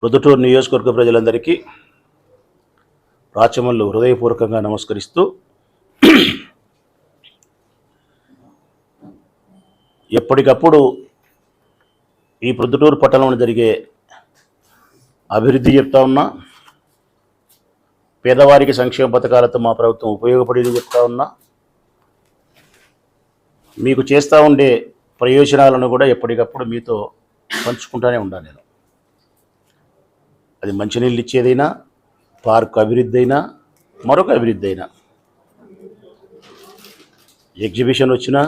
ప్రొద్దుటూరు నియోజకవర్గ ప్రజలందరికీ రాచమల్లు హృదయపూర్వకంగా నమస్కరిస్తూ ఎప్పటికప్పుడు ఈ ప్రొద్దుటూరు పట్టణంలో జరిగే అభివృద్ధి చెప్తా ఉన్నా, పేదవారికి సంక్షేమ పథకాలతో మా ప్రభుత్వం ఉపయోగపడేది చెప్తా ఉన్నా, మీకు చేస్తూ ఉండే ప్రయోజనాలను కూడా ఎప్పటికప్పుడు మీతో పంచుకుంటూనే ఉన్నాను నేను. అది మంచినీళ్ళు ఇచ్చేదైనా, పార్క్ అభివృద్ధి అయినా, మరొక అభివృద్ధి అయినా, ఎగ్జిబిషన్ వచ్చినా,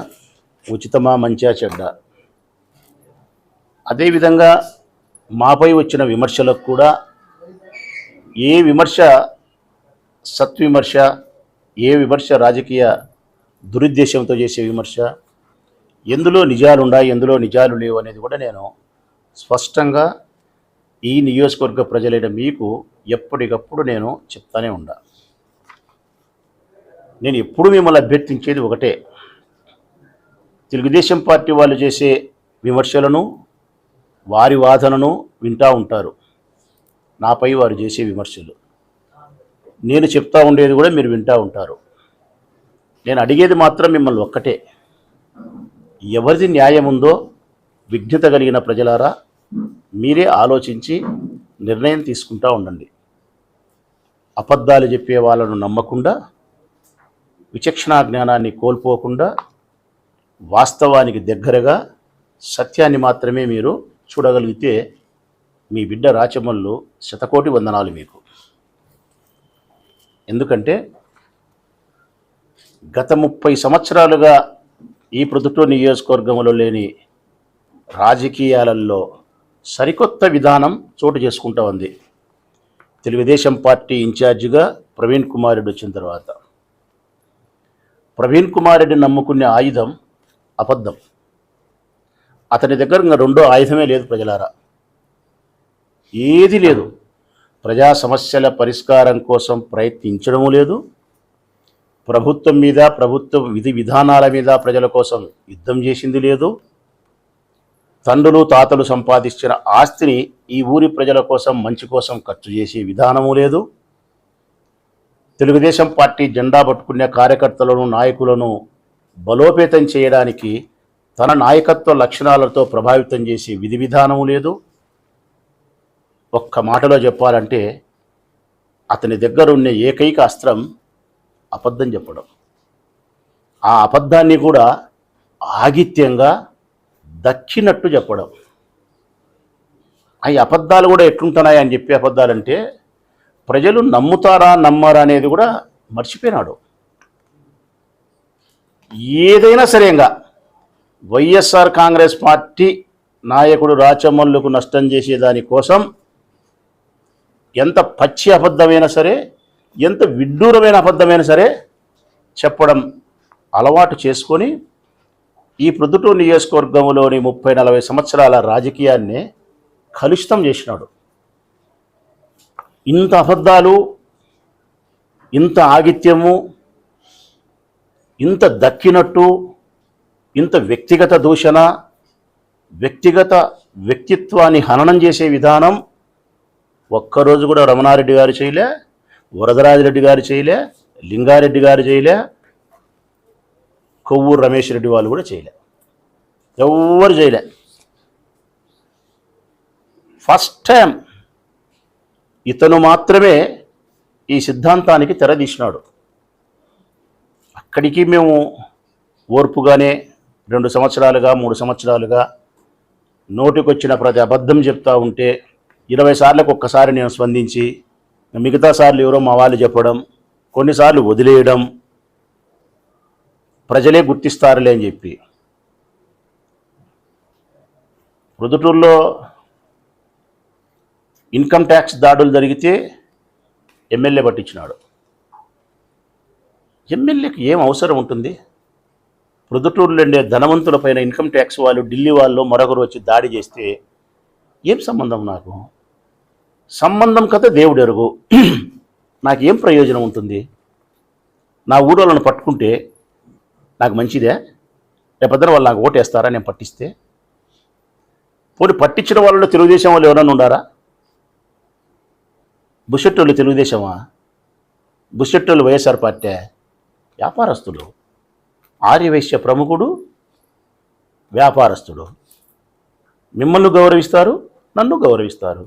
ఉచితమా మంచా చెడ్డ. అదేవిధంగా మాపై వచ్చిన విమర్శలకు కూడా ఏ విమర్శ సత్విమర్శ, ఏ విమర్శ రాజకీయ దురుద్దేశంతో చేసే విమర్శ, ఎందులో నిజాలున్నాయి, ఎందులో నిజాలు లేవు అనేది కూడా నేను స్పష్టంగా ఈ నియోజకవర్గ ప్రజలైన మీకు ఎప్పటికప్పుడు నేను చెప్తానే ఉన్నా. నేను ఎప్పుడు మిమ్మల్ని అభ్యర్థించేది ఒకటే, తెలుగుదేశం పార్టీ వాళ్ళు చేసే విమర్శలను, వారి వాదనను వింటూ ఉంటారు, నాపై వారు చేసే విమర్శలు నేను చెప్తా ఉండేది కూడా మీరు వింటూ ఉంటారు. నేను అడిగేది మాత్రం మిమ్మల్ని ఒక్కటే, ఎవరిది న్యాయం ఉందో విజ్ఞత కలిగిన ప్రజలారా మీరే ఆలోచించి నిర్ణయం తీసుకుంటూ ఉండండి. అబద్ధాలు చెప్పే వాళ్ళను నమ్మకుండా, విచక్షణా జ్ఞానాన్ని కోల్పోకుండా, వాస్తవానికి దగ్గరగా సత్యాన్ని మాత్రమే మీరు చూడగలిగితే మీ బిడ్డ రాచమల్లు శతకోటి వందనాలు మీకు. ఎందుకంటే గత 30 సంవత్సరాలుగా ఈ ప్రొద్దుటూరు నియోజకవర్గంలో లేని రాజకీయాలలో సరికొత్త విధానం చోటు చేసుకుంటూ ఉంది. తెలుగుదేశం పార్టీ ఇన్ఛార్జిగా ప్రవీణ్ కుమార్ రెడ్డి వచ్చిన తర్వాత ప్రవీణ్ కుమార్ రెడ్డి నమ్ముకునే ఆయుధం అబద్ధం. అతని దగ్గర ఇంకా రెండో ఆయుధమే లేదు ప్రజలారా, ఏది లేదు. ప్రజా సమస్యల పరిష్కారం కోసం ప్రయత్నించడము లేదు, ప్రభుత్వం మీద, ప్రభుత్వ విధి విధానాల మీద ప్రజల కోసం యుద్ధం చేసింది లేదు, తండ్రులు తాతలు సంపాదించిన ఆస్తిని ఈ ఊరి ప్రజల కోసం, మంచి కోసం ఖర్చు చేసే విధానము లేదు. తెలుగుదేశం పార్టీ జెండా పట్టుకునే కార్యకర్తలను, నాయకులను బలోపేతం చేయడానికి తన నాయకత్వ లక్షణాలతో ప్రభావితం చేసే విధి విధానము లేదు. ఒక్క మాటలో చెప్పాలంటే అతని దగ్గర ఉన్న ఏకైక అస్త్రం అబద్ధం చెప్పడం. ఆ అబద్ధాన్ని కూడా ఆగిత్యంగా దక్కినట్టు చెప్పడం. ఈ అబద్ధాలు కూడా ఎట్లుంటున్నాయి అని చెప్పి అబద్ధాలంటే ప్రజలు నమ్ముతారా నమ్మరా అనేది కూడా మర్చిపోయినాడు. ఏదైనా సరేగా వైఎస్ఆర్ కాంగ్రెస్ పార్టీ నాయకుడు రాచమల్లుకు నష్టం చేసేదానికోసం ఎంత పచ్చి అబద్ధమైనా సరే, ఎంత విడ్డూరమైన అబద్ధమైనా సరే చెప్పడం అలవాటు చేసుకొని ఈ ప్రొద్దుటూరు నియోజకవర్గంలోని 30-40 సంవత్సరాల రాజకీయాన్ని కలుషితం చేసినాడు. ఇంత అబద్ధాలు, ఇంత ఆగిత్యము, ఇంత దక్కినట్టు, ఇంత వ్యక్తిగత దూషణ, వ్యక్తిగత వ్యక్తిత్వాన్ని హననం చేసే విధానం ఒక్కరోజు కూడా రమణారెడ్డి గారు చేయలే, వరదరాజిరెడ్డి గారు చేయలే, లింగారెడ్డి గారు చేయలే, కొవ్వూరు రమేష్ రెడ్డి వాళ్ళు కూడా చేయలే, ఎవ్వరు చేయలే. ఫస్ట్ టైం ఇతను మాత్రమే ఈ సిద్ధాంతానికి తెరదీసినాడు. అక్కడికి మేము ఓర్పుగానే 2 సంవత్సరాలుగా 3 సంవత్సరాలుగా నోటికొచ్చిన ప్రతి అబద్ధం చెప్తా ఉంటే 20 సార్లకు ఒక్కసారి నేను స్పందించి, మిగతా సార్లు ఎవరో మా వాళ్ళు చెప్పడం, కొన్నిసార్లు వదిలేయడం, ప్రజలే గుర్తిస్తారులే అని చెప్పి. ప్రొద్దుటూరులో ఇన్కమ్ ట్యాక్స్ దాడులు జరిగితే ఎమ్మెల్యే పట్టించినాడు. ఎమ్మెల్యేకి ఏం అవసరం ఉంటుంది? ప్రొద్దుటూరులో ఉండే ధనవంతుల పైన ఇన్కమ్ ట్యాక్స్ వాళ్ళు, ఢిల్లీ వాళ్ళు మరొకరు వచ్చి దాడి చేస్తే ఏం సంబంధం? నాకు సంబంధం కదా దేవుడు ఎరుగు. నాకేం ప్రయోజనం ఉంటుంది? నా ఊరోళ్ళను పట్టుకుంటే నాకు మంచిదే? రేపొద్దున వాళ్ళు నాకు ఓటేస్తారా నేను పట్టిస్తే? పోనీ పట్టించిన వాళ్ళలో తెలుగుదేశం వాళ్ళు ఎవరైనా ఉండారా? బుషెట్టోళ్ళు తెలుగుదేశమా? బుషెట్టోళ్ళు వైఎస్ఆర్ పార్టీ? వ్యాపారస్తులు. ఆర్యవైశ్య ప్రముఖుడు, వ్యాపారస్తుడు. మిమ్మల్ని గౌరవిస్తారు, నన్ను గౌరవిస్తారు.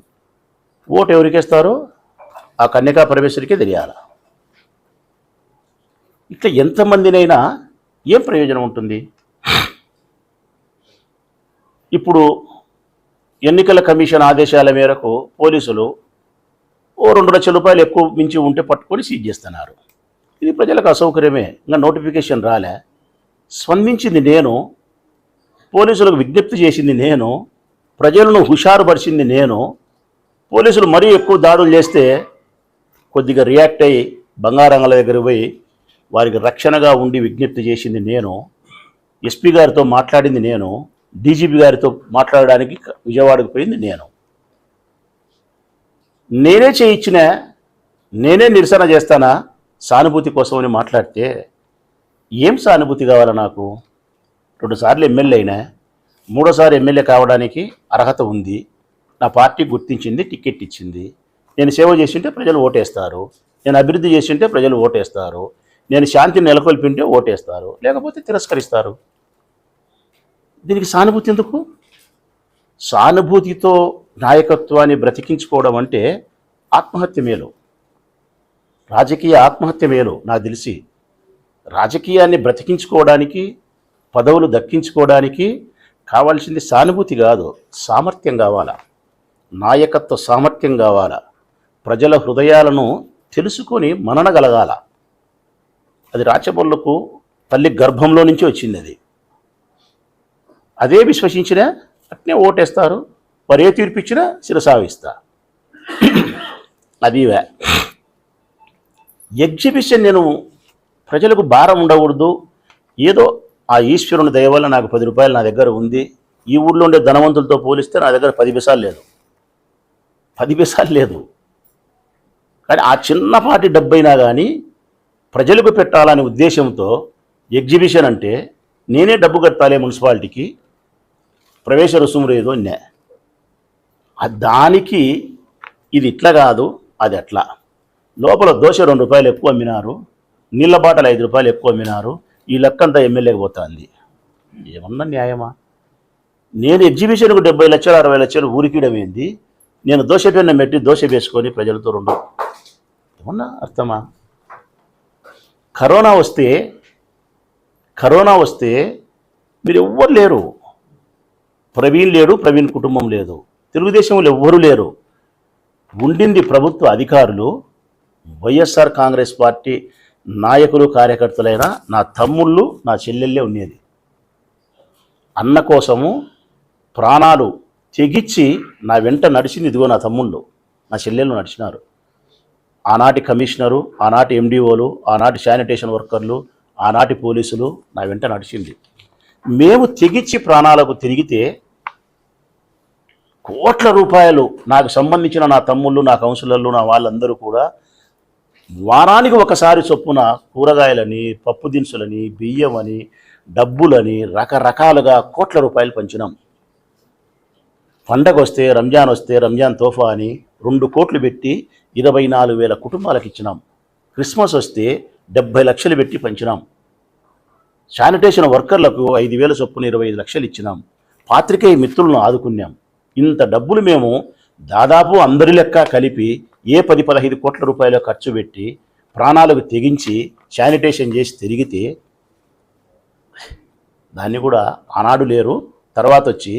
ఓటు ఎవరికేస్తారో ఆ కన్యకా పరమేశ్వరికే తెలియాలి. ఇట్లా ఎంతమందినైనా ఏం ప్రయోజనం ఉంటుంది? ఇప్పుడు ఎన్నికల కమిషన్ ఆదేశాల మేరకు పోలీసులు ఓ 2 లక్షల రూపాయలు ఎక్కువ మించి ఉంటే పట్టుకొని సీజ్ చేస్తున్నారు. ఇది ప్రజలకు అసౌకర్యమే. ఇంకా నోటిఫికేషన్ రాలే. స్పందించింది నేను, పోలీసులకు విజ్ఞప్తి చేసింది నేను, ప్రజలను హుషారుపరిచింది నేను. పోలీసులు మరీ ఎక్కువ దాడులు చేస్తే కొద్దిగా రియాక్ట్ అయ్యి బంగారంగల దగ్గర పోయి వారికి రక్షణగా ఉండి విజ్ఞప్తి చేసింది నేను. ఎస్పీ గారితో మాట్లాడింది నేను. డీజీపీ గారితో మాట్లాడడానికి విజయవాడకు పోయింది నేను. నేనే చేయించిన, నేనే నిరసన చేస్తానా సానుభూతి కోసమని మాట్లాడితే ఏం సానుభూతి కావాలా నాకు? 2 సార్లు ఎమ్మెల్యే అయినా, 3ఓసారి ఎమ్మెల్యే కావడానికి అర్హత ఉంది. నా పార్టీ గుర్తించింది, టికెట్ ఇచ్చింది. నేను సేవ చేసింటే ప్రజలు ఓటేస్తారు. నేను అభివృద్ధి చేసింటే ప్రజలు ఓటేస్తారు. నేను శాంతిని నెలకొల్పింటే ఓటేస్తారు, లేకపోతే తిరస్కరిస్తారు. దీనికి సానుభూతి ఎందుకు? సానుభూతితో నాయకత్వాన్ని బ్రతికించుకోవడం అంటే ఆత్మహత్య మేలు, రాజకీయ ఆత్మహత్య మేలు. నాకు తెలిసి రాజకీయాన్ని బ్రతికించుకోవడానికి, పదవులు దక్కించుకోవడానికి కావాల్సింది సానుభూతి కాదు, సామర్థ్యం కావాలా, నాయకత్వ సామర్థ్యం కావాలా, ప్రజల హృదయాలను తెలుసుకొని మననగలగాల. అది రాచబొల్లకు తల్లి గర్భంలో నుంచి వచ్చింది. అదే విశ్వసించినా అట్నే ఓటేస్తారు. వారు ఏ తీర్పు ఇచ్చినా శిరసావిస్తా. అది ఎగ్జిబిషన్. నేను ప్రజలకు భారం ఉండకూడదు. ఏదో ఆ ఈశ్వరుని దయ వల్ల నాకు 10 రూపాయలు నా దగ్గర ఉంది. ఈ ఊళ్ళో ఉండే ధనవంతులతో పోలిస్తే నా దగ్గర 10 పైసలు లేదు, 10 పైసలు లేదు. కానీ ఆ చిన్నపాటి డబ్బైనా కానీ ప్రజలకు పెట్టాలనే ఉద్దేశంతో ఎగ్జిబిషన్ అంటే నేనే డబ్బు కట్టాలి మున్సిపాలిటీకి, ప్రవేశ రుసుము ఏదో అన్నా. దానికి ఇది ఇట్లా కాదు, అది అట్లా. లోపల దోశ 2 రూపాయలు ఎక్కువ అమ్మినారు, నీళ్ళ బాటలు 5 రూపాయలు ఎక్కువ అమ్మినారు. ఈ లెక్కంతా ఎమ్మెల్యేకి పోతుంది. ఏమన్నా న్యాయమా? నేను ఎగ్జిబిషన్కు 70 లక్షలు 60 లక్షలు ఊరికియడం ఏంది? నేను దోశ పెన్న పెట్టి దోశ వేసుకొని ప్రజలతో 2 ఏమన్నా అర్థమా? కరోనా వస్తే మీరు ఎవ్వరు లేరు. ప్రవీణ్ లేడు, ప్రవీణ్ కుటుంబం లేదు, తెలుగుదేశంలో ఎవ్వరూ లేరు. ఉండింది ప్రభుత్వ అధికారులు, వైఎస్ఆర్ కాంగ్రెస్ పార్టీ నాయకులు, కార్యకర్తలైన నా తమ్ముళ్ళు, నా చెల్లెళ్ళే ఉండేది. అన్న కోసము ప్రాణాలు తెగించి నా వెంట నడిచింది. ఇదిగో నా తమ్ముళ్ళు, నా చెల్లెళ్ళు నడిచినారు. ఆనాటి కమిషనరు, ఆనాటి ఎండిఓలు, ఆనాటి శానిటేషన్ వర్కర్లు, ఆనాటి పోలీసులు నా వెంట నడిచింది. మేము తెగించి ప్రాణాలకు తిరిగితే కోట్ల రూపాయలు నాకు సంబంధించిన నా తమ్ముళ్ళు, నా కౌన్సిలర్లు, నా వాళ్ళందరూ కూడా వారానికి ఒకసారి చొప్పున కూరగాయలని, పప్పు దినుసులని, బియ్యం అని, డబ్బులని రకరకాలుగా కోట్ల రూపాయలు పంచినాం. పండగ వస్తే, రంజాన్ వస్తే రంజాన్ తోఫా అని 2 కోట్లు పెట్టి 24,000 కుటుంబాలకు ఇచ్చినాం. క్రిస్మస్ వస్తే 70 లక్షలు పెట్టి పంచినాం. శానిటేషన్ వర్కర్లకు 5,000 చొప్పున 25 లక్షలు ఇచ్చినాం. పాత్రికేయ మిత్రులను ఆదుకున్నాం. ఇంత డబ్బులు మేము దాదాపు అందరి లెక్క కలిపి 10-15 కోట్ల రూపాయలు ఖర్చు పెట్టి ప్రాణాలకు తెగించి శానిటేషన్ చేసి తిరిగితే దాన్ని కూడా ఆనాడు లేరు, తర్వాత వచ్చి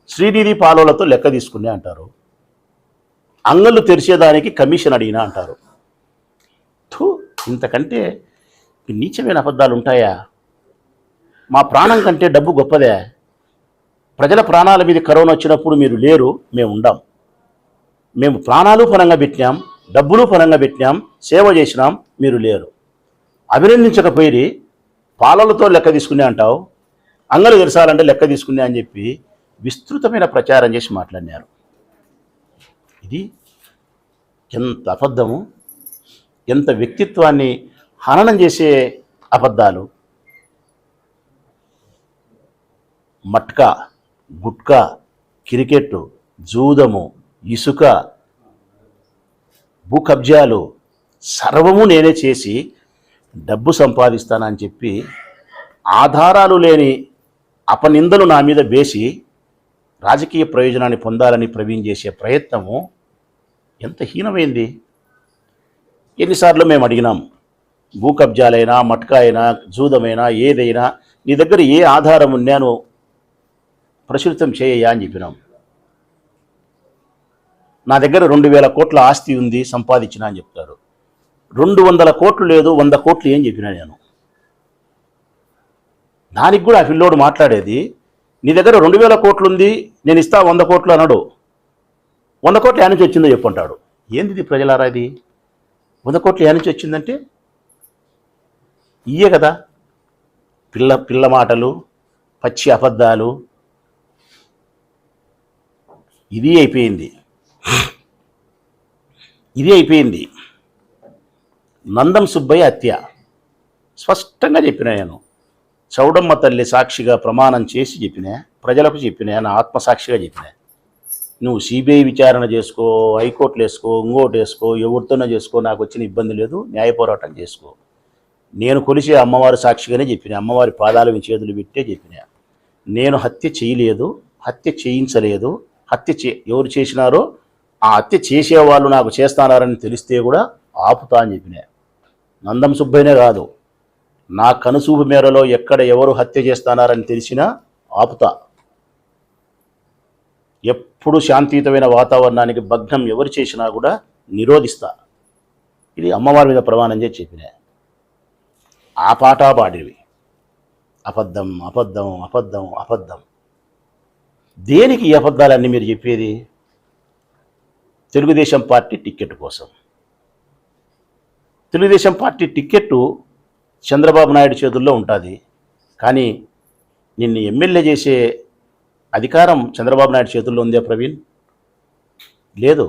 శ్రీనిధి పాలోలతో లెక్క తీసుకునే అంటారు. అంగళ్ళు తెరిచేదానికి కమిషన్ అడిగినా అంటారు. ఇంతకంటే నీచమైన అబద్ధాలు ఉంటాయా? మా ప్రాణం కంటే డబ్బు గొప్పదే. ప్రజల ప్రాణాల మీద కరోనా వచ్చినప్పుడు మీరు లేరు, మేము ఉండాం. మేము ప్రాణాలు పరంగా పెట్టినాం, డబ్బులు పరంగా పెట్టినాం, సేవ చేసినాం, మీరు లేరు. అభినందించకపోయి పాలలతో లెక్క తీసుకునే అంటావు, అంగలు తెరచాలంటే లెక్క తీసుకునే అని చెప్పి విస్తృతమైన ప్రచారం చేసి మాట్లాడినారు. ఇది ఎంత అబద్ధము, ఎంత వ్యక్తిత్వాన్ని హననం చేసే అబద్ధాలు. మట్కా, గుట్కా, క్రికెట్, జూదము, ఇసుక, భూ కబ్జాలు సర్వము నేనే చేసి డబ్బు సంపాదిస్తానని చెప్పి ఆధారాలు లేని అపనిందలు నా మీద వేసి రాజకీయ ప్రయోజనాన్ని పొందాలని ప్రవీణ్ చేసే ప్రయత్నము ఎంత హీనమైంది. ఎన్నిసార్లు మేము అడిగినాం, భూ కబ్జాలైనా మట్కా అయినా జూదమైనా ఏదైనా నీ దగ్గర ఏ ఆధారం ఉన్నాను ప్రచురితం చేయయ్యా అని చెప్పినాం. నా దగ్గర 2,000 కోట్ల ఆస్తి ఉంది సంపాదించిన అని చెప్తారు. 200 కోట్లు లేదు, 100 కోట్లు ఏం చెప్పినా నేను. దానికి కూడా ఆ పిల్లోడు మాట్లాడేది, నీ దగ్గర 2,000 కోట్లు ఉంది నేను ఇస్తా 100 కోట్లు అనడు. 100 కోట్లు ఏ నుంచి వచ్చిందో చెప్పంటాడు. ఏంది ప్రజలారా ఇది? 100 కోట్లు ఏ నుంచి వచ్చిందంటే ఇయే కదా. పిల్ల మాటలు, పచ్చి అబద్ధాలు, ఇది అయిపోయింది. నందం సుబ్బయ్య హత్య స్పష్టంగా చెప్పినా నేను. చౌడమ్మ తల్లి సాక్షిగా ప్రమాణం చేసి చెప్పినా, ప్రజలకు చెప్పినా, నా ఆత్మసాక్షిగా చెప్పినా. నువ్వు సిబిఐ విచారణ చేసుకో, హైకోర్టులు వేసుకో, ఇంకోటి వేసుకో, ఎవరితోనో చేసుకో, నాకు వచ్చిన ఇబ్బంది లేదు, న్యాయ పోరాటం చేసుకో. నేను కొలిసే అమ్మవారి సాక్షిగానే చెప్పిన, అమ్మవారి పాదాల మీద చేతులు పెట్టే చెప్పిన. నేను హత్య చేయలేదు, హత్య చేయించలేదు. ఎవరు చేసినారో ఆ హత్య చేసేవాళ్ళు నాకు చేస్తున్నారని తెలిస్తే కూడా ఆపుతా అని చెప్పిన. నందం సుబ్బయ్యనే కాదు, నా కనుసూపు మేరలో ఎక్కడ ఎవరు హత్య చేస్తున్నారని తెలిసినా ఆపుతా. ఎప్పుడు శాంతియుతమైన వాతావరణానికి భగ్నం ఎవరు చేసినా కూడా నిరోధిస్తా. ఇది అమ్మవారి మీద ప్రమాణం చేసి చెప్పిన. ఆ పాట పాడివి. అబద్ధం అబద్ధం అబద్ధం అబద్ధం. దేనికి ఈ అబద్ధాలన్నీ మీరు చెప్పేది? తెలుగుదేశం పార్టీ టిక్కెట్ కోసం. తెలుగుదేశం పార్టీ టిక్కెట్టు చంద్రబాబు నాయుడు చేతుల్లో ఉంటుంది, కానీ నిన్ను ఎమ్మెల్యే చేసే అధికారం చంద్రబాబు నాయుడు చేతుల్లో ఉందే ప్రవీణ్? లేదు,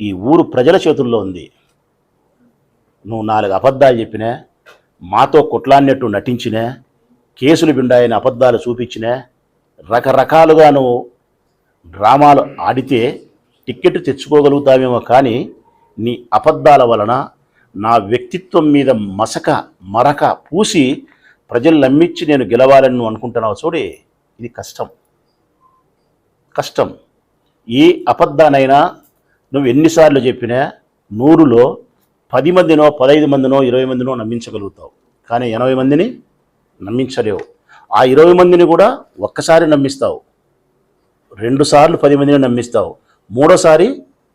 ఈ ఊరు ప్రజల చేతుల్లో ఉంది. నువ్వు 4 అబద్ధాలు చెప్పినా, మాతో కొట్లాడినట్టు నటించినా, కేసులు బిండాయని అబద్ధాలు చూపించినా, రకరకాలుగా నువ్వు డ్రామాలు ఆడితే టిక్కెట్ తెచ్చుకోగలుగుతావేమో, కానీ నీ అబద్ధాల వలన నా వ్యక్తిత్వం మీద మరక పూసి ప్రజలు నమ్మించి నేను గెలవాలని నువ్వు అనుకుంటున్నావు చూడే, ఇది కష్టం. ఏ అబద్ధానైనా నువ్వు ఎన్నిసార్లు చెప్పినా 100లో 10 మందినో 15 మందినో 20 మందినో నమ్మించగలుగుతావు, కానీ 80 మందిని నమ్మించలేవు. ఆ 20 మందిని కూడా ఒక్కసారి నమ్మిస్తావు, 2 సార్లు 10 మందిని నమ్మిస్తావు, 3ఓసారి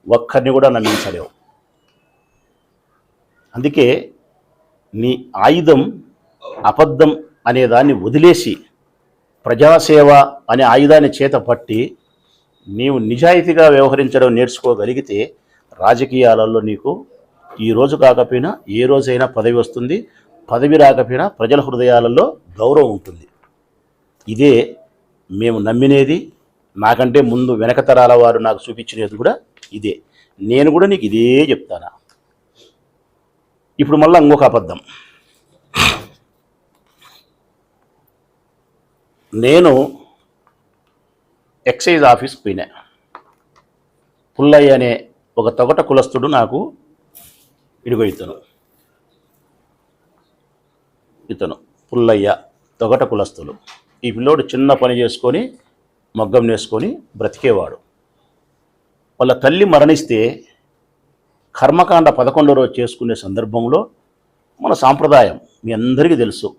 ఒక్కరిని కూడా నమ్మించలేవు. అందుకే నీ ఆయుధం అబద్ధం అనేదాన్ని వదిలేసి ప్రజాసేవ అనే ఆయుధాన్ని చేత పట్టి నీవు నిజాయితీగా వ్యవహరించడం నేర్చుకోగలిగితే రాజకీయాలలో నీకు ఈ రోజు కాకపోయినా ఏ రోజైనా పదవి వస్తుంది. పదవి రాకపోయినా ప్రజల హృదయాలలో గౌరవం ఉంటుంది. ఇదే మేము నమ్మినేది. నాకంటే ముందు వెనక తరాల వారు నాకు చూపించినది కూడా ఇదే. నేను కూడా నీకు ఇదే చెప్తాను. ఇప్పుడు మళ్ళీ ఇంకొక అబద్ధం. నేను ఎక్సైజ్ ఆఫీస్ పోయినా. పుల్లయ్య అనే ఒక తొగట కులస్తుడు నాకు ఇతను పుల్లయ్య తొగట కులస్తులు. ఈ పిల్లోడు చిన్న పని చేసుకొని మగ్గం నేసుకొని బ్రతికేవాడు. వాళ్ళ తల్లి మరణిస్తే కర్మకాండ 11వ రోజు చేసుకునే సందర్భంలో మన సాంప్రదాయం మీ అందరికీ తెలుసు.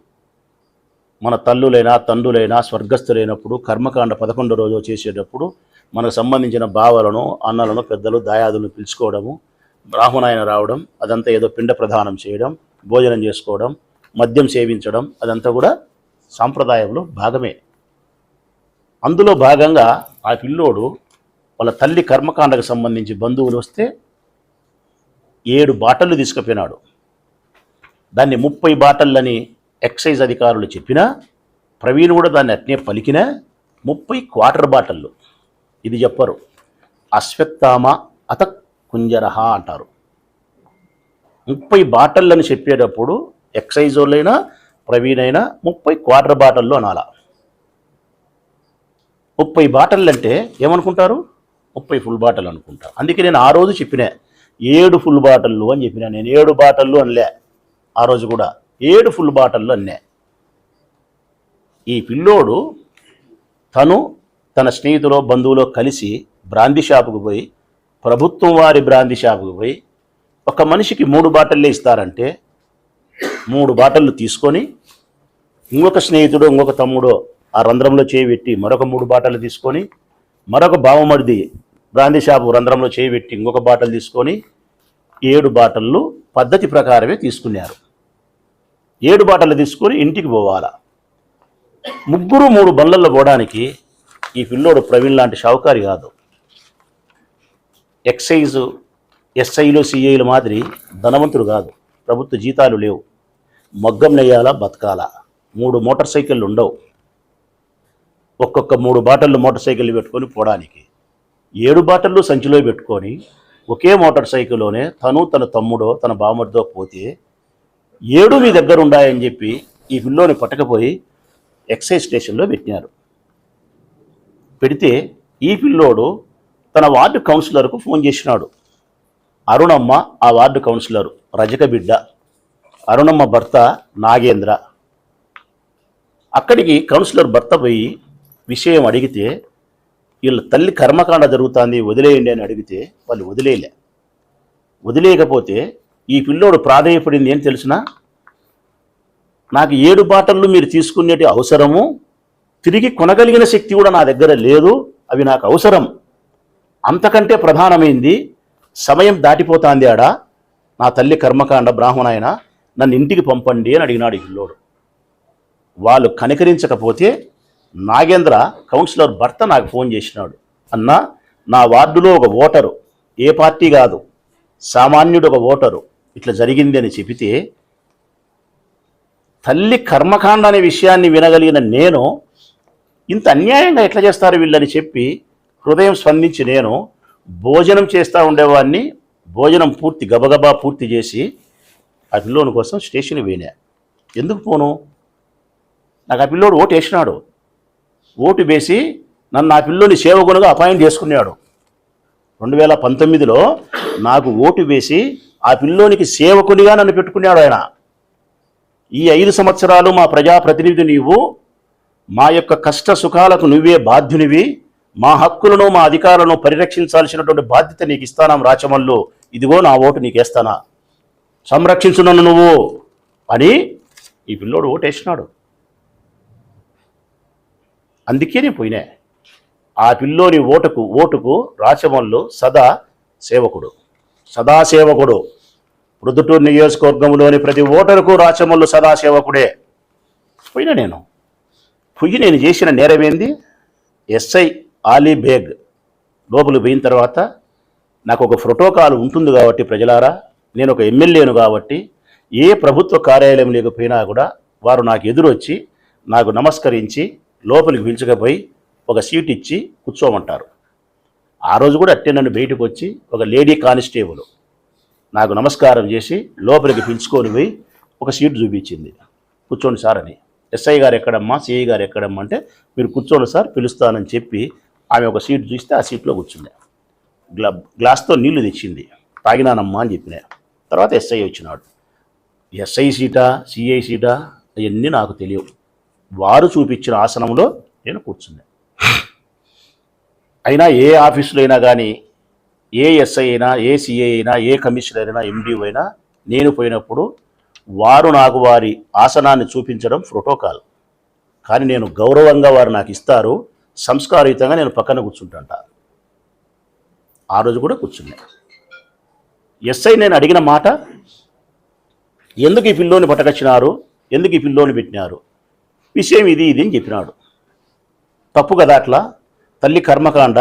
మన తల్లులైనా తండ్రులైనా స్వర్గస్థులైనప్పుడు కర్మకాండ 11వ రోజు చేసేటప్పుడు మనకు సంబంధించిన బావలను, అన్నలను, పెద్దలు, దాయాదులను పిలుచుకోవడము, బ్రాహ్మణాయన రావడం, అదంతా ఏదో పిండ ప్రదానం చేయడం, భోజనం చేసుకోవడం, మద్యం సేవించడం, అదంతా కూడా సాంప్రదాయంలో భాగమే. అందులో భాగంగా ఆ పిల్లోడు వాళ్ళ తల్లి కర్మకాండకు సంబంధించి బంధువులు వస్తే 7 బాటళ్ళు తీసుకుపోయినాడు. దాన్ని 30 బాటళ్ళని ఎక్సైజ్ అధికారులు చెప్పినా ప్రవీణ్ కూడా దాన్ని అట్నే పలికినా 30 క్వార్టర్ బాటళ్ళు. ఇది చెప్పరు. అశ్వత్థామ అత కుంజరహ అంటారు. 30 బాటళ్ళని చెప్పేటప్పుడు ఎక్సైజ్ వాళ్ళైనా ప్రవీణ్ అయినా 30 క్వార్టర్ బాటళ్ళు అనాలా. 30 బాటళ్ళు అంటే ఏమనుకుంటారు? 30 ఫుల్ బాటలు అనుకుంటారు. అందుకే నేను ఆ రోజు చెప్పినా, 7 ఫుల్ బాటిళ్ళు అని చెప్పినా. నేను 7 బాటిళ్ళు అనలే. ఆ రోజు కూడా 7 ఫుల్ బాటిళ్ళు అన్నా. ఈ పిల్లోడు తన స్నేహితులో బంధువులో కలిసి బ్రాందీ షాపుకు పోయి, ప్రభుత్వం వారి బ్రాందీ షాపుకు పోయి, ఒక మనిషికి 3 బాటిళ్ళే ఇస్తారంటే 3 బాటిళ్ళు తీసుకొని, ఇంకొక స్నేహితుడు ఇంకొక తమ్ముడో ఆ రంధ్రంలో చేయి పెట్టి మరొక 3 బాటిళ్ళు తీసుకొని, మరొక బావమరిది బ్రాందీ షాపు రంధ్రంలో చేయి పెట్టి ఇంకొక బాటిల్ తీసుకొని 7 బాటిళ్ళు పద్ధతి ప్రకారమే తీసుకున్నారు. 7 బాటిళ్ళు తీసుకొని ఇంటికి పోవాలా. ముగ్గురు 3 బండ్లలో పోవడానికి ఈ పిల్లోడు ప్రవీణ్ లాంటి షావుకారి కాదు. ఎక్సైజు ఎస్ఐలు సిఐలు మాదిరి ధనవంతుడు కాదు. ప్రభుత్వ జీతాలు లేవు. మగ్గం నెయ్యాలా, బతకాలా. 3 మోటార్ సైకిళ్ళు ఉండవు. ఒక్కొక్క 3 బాటిళ్ళు మోటార్ సైకిళ్ళు పెట్టుకొని పోవడానికి 7 బాటిళ్ళు సంచిలో పెట్టుకొని ఒకే మోటార్ సైకిల్లోనే తన తమ్ముడో తన బామర్దో పోతే 7 మీ దగ్గర ఉండాయని చెప్పి ఈ పిల్లోని పట్టకపోయి ఎక్సైజ్ స్టేషన్లో పెట్టినారు. పెడితే ఈ పిల్లోడు తన వార్డు కౌన్సిలర్కు ఫోన్ చేసినాడు. అరుణమ్మ ఆ వార్డు కౌన్సిలర్, రజక బిడ్డ. అరుణమ్మ భర్త నాగేంద్ర. అక్కడికి కౌన్సిలర్ భర్త పోయి విషయం అడిగితే, వీళ్ళ తల్లి కర్మకాండ జరుగుతుంది వదిలేయండి అని అడిగితే వాళ్ళు వదిలేయకపోతే ఈ పిల్లోడు ప్రాధేయపడింది ఏం తెలిసినా, నాకు 7 బాటిళ్ళు మీరు తీసుకునేటి అవసరము, తిరిగి కొనగలిగిన శక్తి కూడా నా దగ్గర లేదు, అవి నాకు అవసరం, అంతకంటే ప్రధానమైంది సమయం దాటిపోతాంది ఆడ, నా తల్లి కర్మకాండ బ్రాహ్మణాయన నన్ను ఇంటికి పంపండి అని అడిగినాడు ఈ పిల్లోడు. వాళ్ళు కనికరించకపోతే నాగేంద్ర కౌన్సిలర్ భర్త నాకు ఫోన్ చేసినాడు. అన్నా, నా వార్డులో ఒక ఓటరు, ఏ పార్టీ కాదు, సామాన్యుడు ఒక ఓటరు, ఇట్లా జరిగింది అని చెబితే, తల్లి కర్మకాండ అనే విషయాన్ని వినగలిగిన నేను ఇంత అన్యాయంగా ఎట్లా చేస్తారు వీళ్ళని చెప్పి హృదయం స్పందించి నేను భోజనం చేస్తూ ఉండేవాడిని. భోజనం గబగబా పూర్తి చేసి ఆ పిల్లోని కోసం స్టేషన్కి పోయినా. ఎందుకు పోను, నాకు ఆ పిల్లోడు ఓటు వేసినాడు. ఓటు వేసి నన్ను ఆ పిల్లోని సేవకునిగా అపాయింట్ చేసుకున్నాడు. 2019లో నాకు ఓటు వేసి ఆ పిల్లోనికి సేవకునిగా నన్ను పెట్టుకున్నాడు ఆయన. ఈ 5 సంవత్సరాలు మా ప్రజాప్రతినిధి నీవు, మా యొక్క కష్ట సుఖాలకు నువ్వే బాధ్యునివి, మా హక్కులను మా అధికారులను పరిరక్షించాల్సినటువంటి బాధ్యత నీకు ఇస్తానాం రాచమల్లు, ఇదిగో నా ఓటు నీకు వేస్తానా, సంరక్షించు నన్ను నువ్వు అని ఈ పిల్లోడు ఓటు వేసినాడు. అందుకే నేను పోయినా. ఆ పిల్లోని ఓటుకు రాచమల్లు సదాసేవకుడు. ప్రొద్దుటూరు నియోజకవర్గంలోని ప్రతి ఓటరుకు రాచమల్లు సదాసేవకుడే. పోయినా నేను చేసిన నేరమేంది, ఎస్ఐ ఆలీ బేగ్ లోపలికి పోయిన తర్వాత నాకు ఒక ప్రోటోకాల్ ఉంటుంది కాబట్టి ప్రజలారా, నేను ఒక ఎమ్మెల్యేను కాబట్టి ఏ ప్రభుత్వ కార్యాలయం లేకపోయినా కూడా వారు నాకు ఎదురొచ్చి నాకు నమస్కరించి లోపలికి పిలుచుకపోయి ఒక సీట్ ఇచ్చి కూర్చోమంటారు. ఆ రోజు కూడా అట్టే నన్ను బయటకు వచ్చి ఒక లేడీ కానిస్టేబుల్ నాకు నమస్కారం చేసి లోపలికి పిలుచుకొని పోయి ఒక సీట్ చూపించింది. కూర్చోండి సార్ అని. ఎస్ఐ గారు ఎక్కడమ్మా, సిఐ గారు ఎక్కడమ్మా అంటే, మీరు కూర్చోండి సార్ పిలుస్తానని చెప్పి ఆమె ఒక సీట్ చూస్తే ఆ సీట్లో కూర్చుంది. గ్లాస్తో నీళ్లు తెచ్చింది, తాగినానమ్మా అని చెప్పిన. తర్వాత ఎస్ఐ వచ్చినాడు. ఎస్ఐ సీటా సిఐ సీటా అవన్నీ నాకు తెలియవు. వారు చూపించిన ఆసనంలో నేను కూర్చున్నా. అయినా ఏ ఆఫీసులో అయినా కానీ, ఏ ఎస్ఐ అయినా, ఏ సిఐ అయినా, ఏ కమిషనర్ అయినా, ఎండి అయినా, నేను పోయినప్పుడు వారు నాకు వారి ఆసనాన్ని చూపించడం ప్రోటోకాల్. కానీ నేను గౌరవంగా వారు నాకు ఇస్తారు, సంస్కారయుతంగా నేను పక్కన కూర్చుంటాంట. ఆ రోజు కూడా కూర్చున్నా. ఎస్ఐ నేను అడిగిన మాట, ఎందుకు ఈ పిల్లోని పట్టకొచ్చినారు, ఎందుకు ఈ పిల్లోని పెట్టినారు, విషయం ఇది అని చెప్పినాడు. తప్పు కదా అట్లా, తల్లి కర్మకాండ,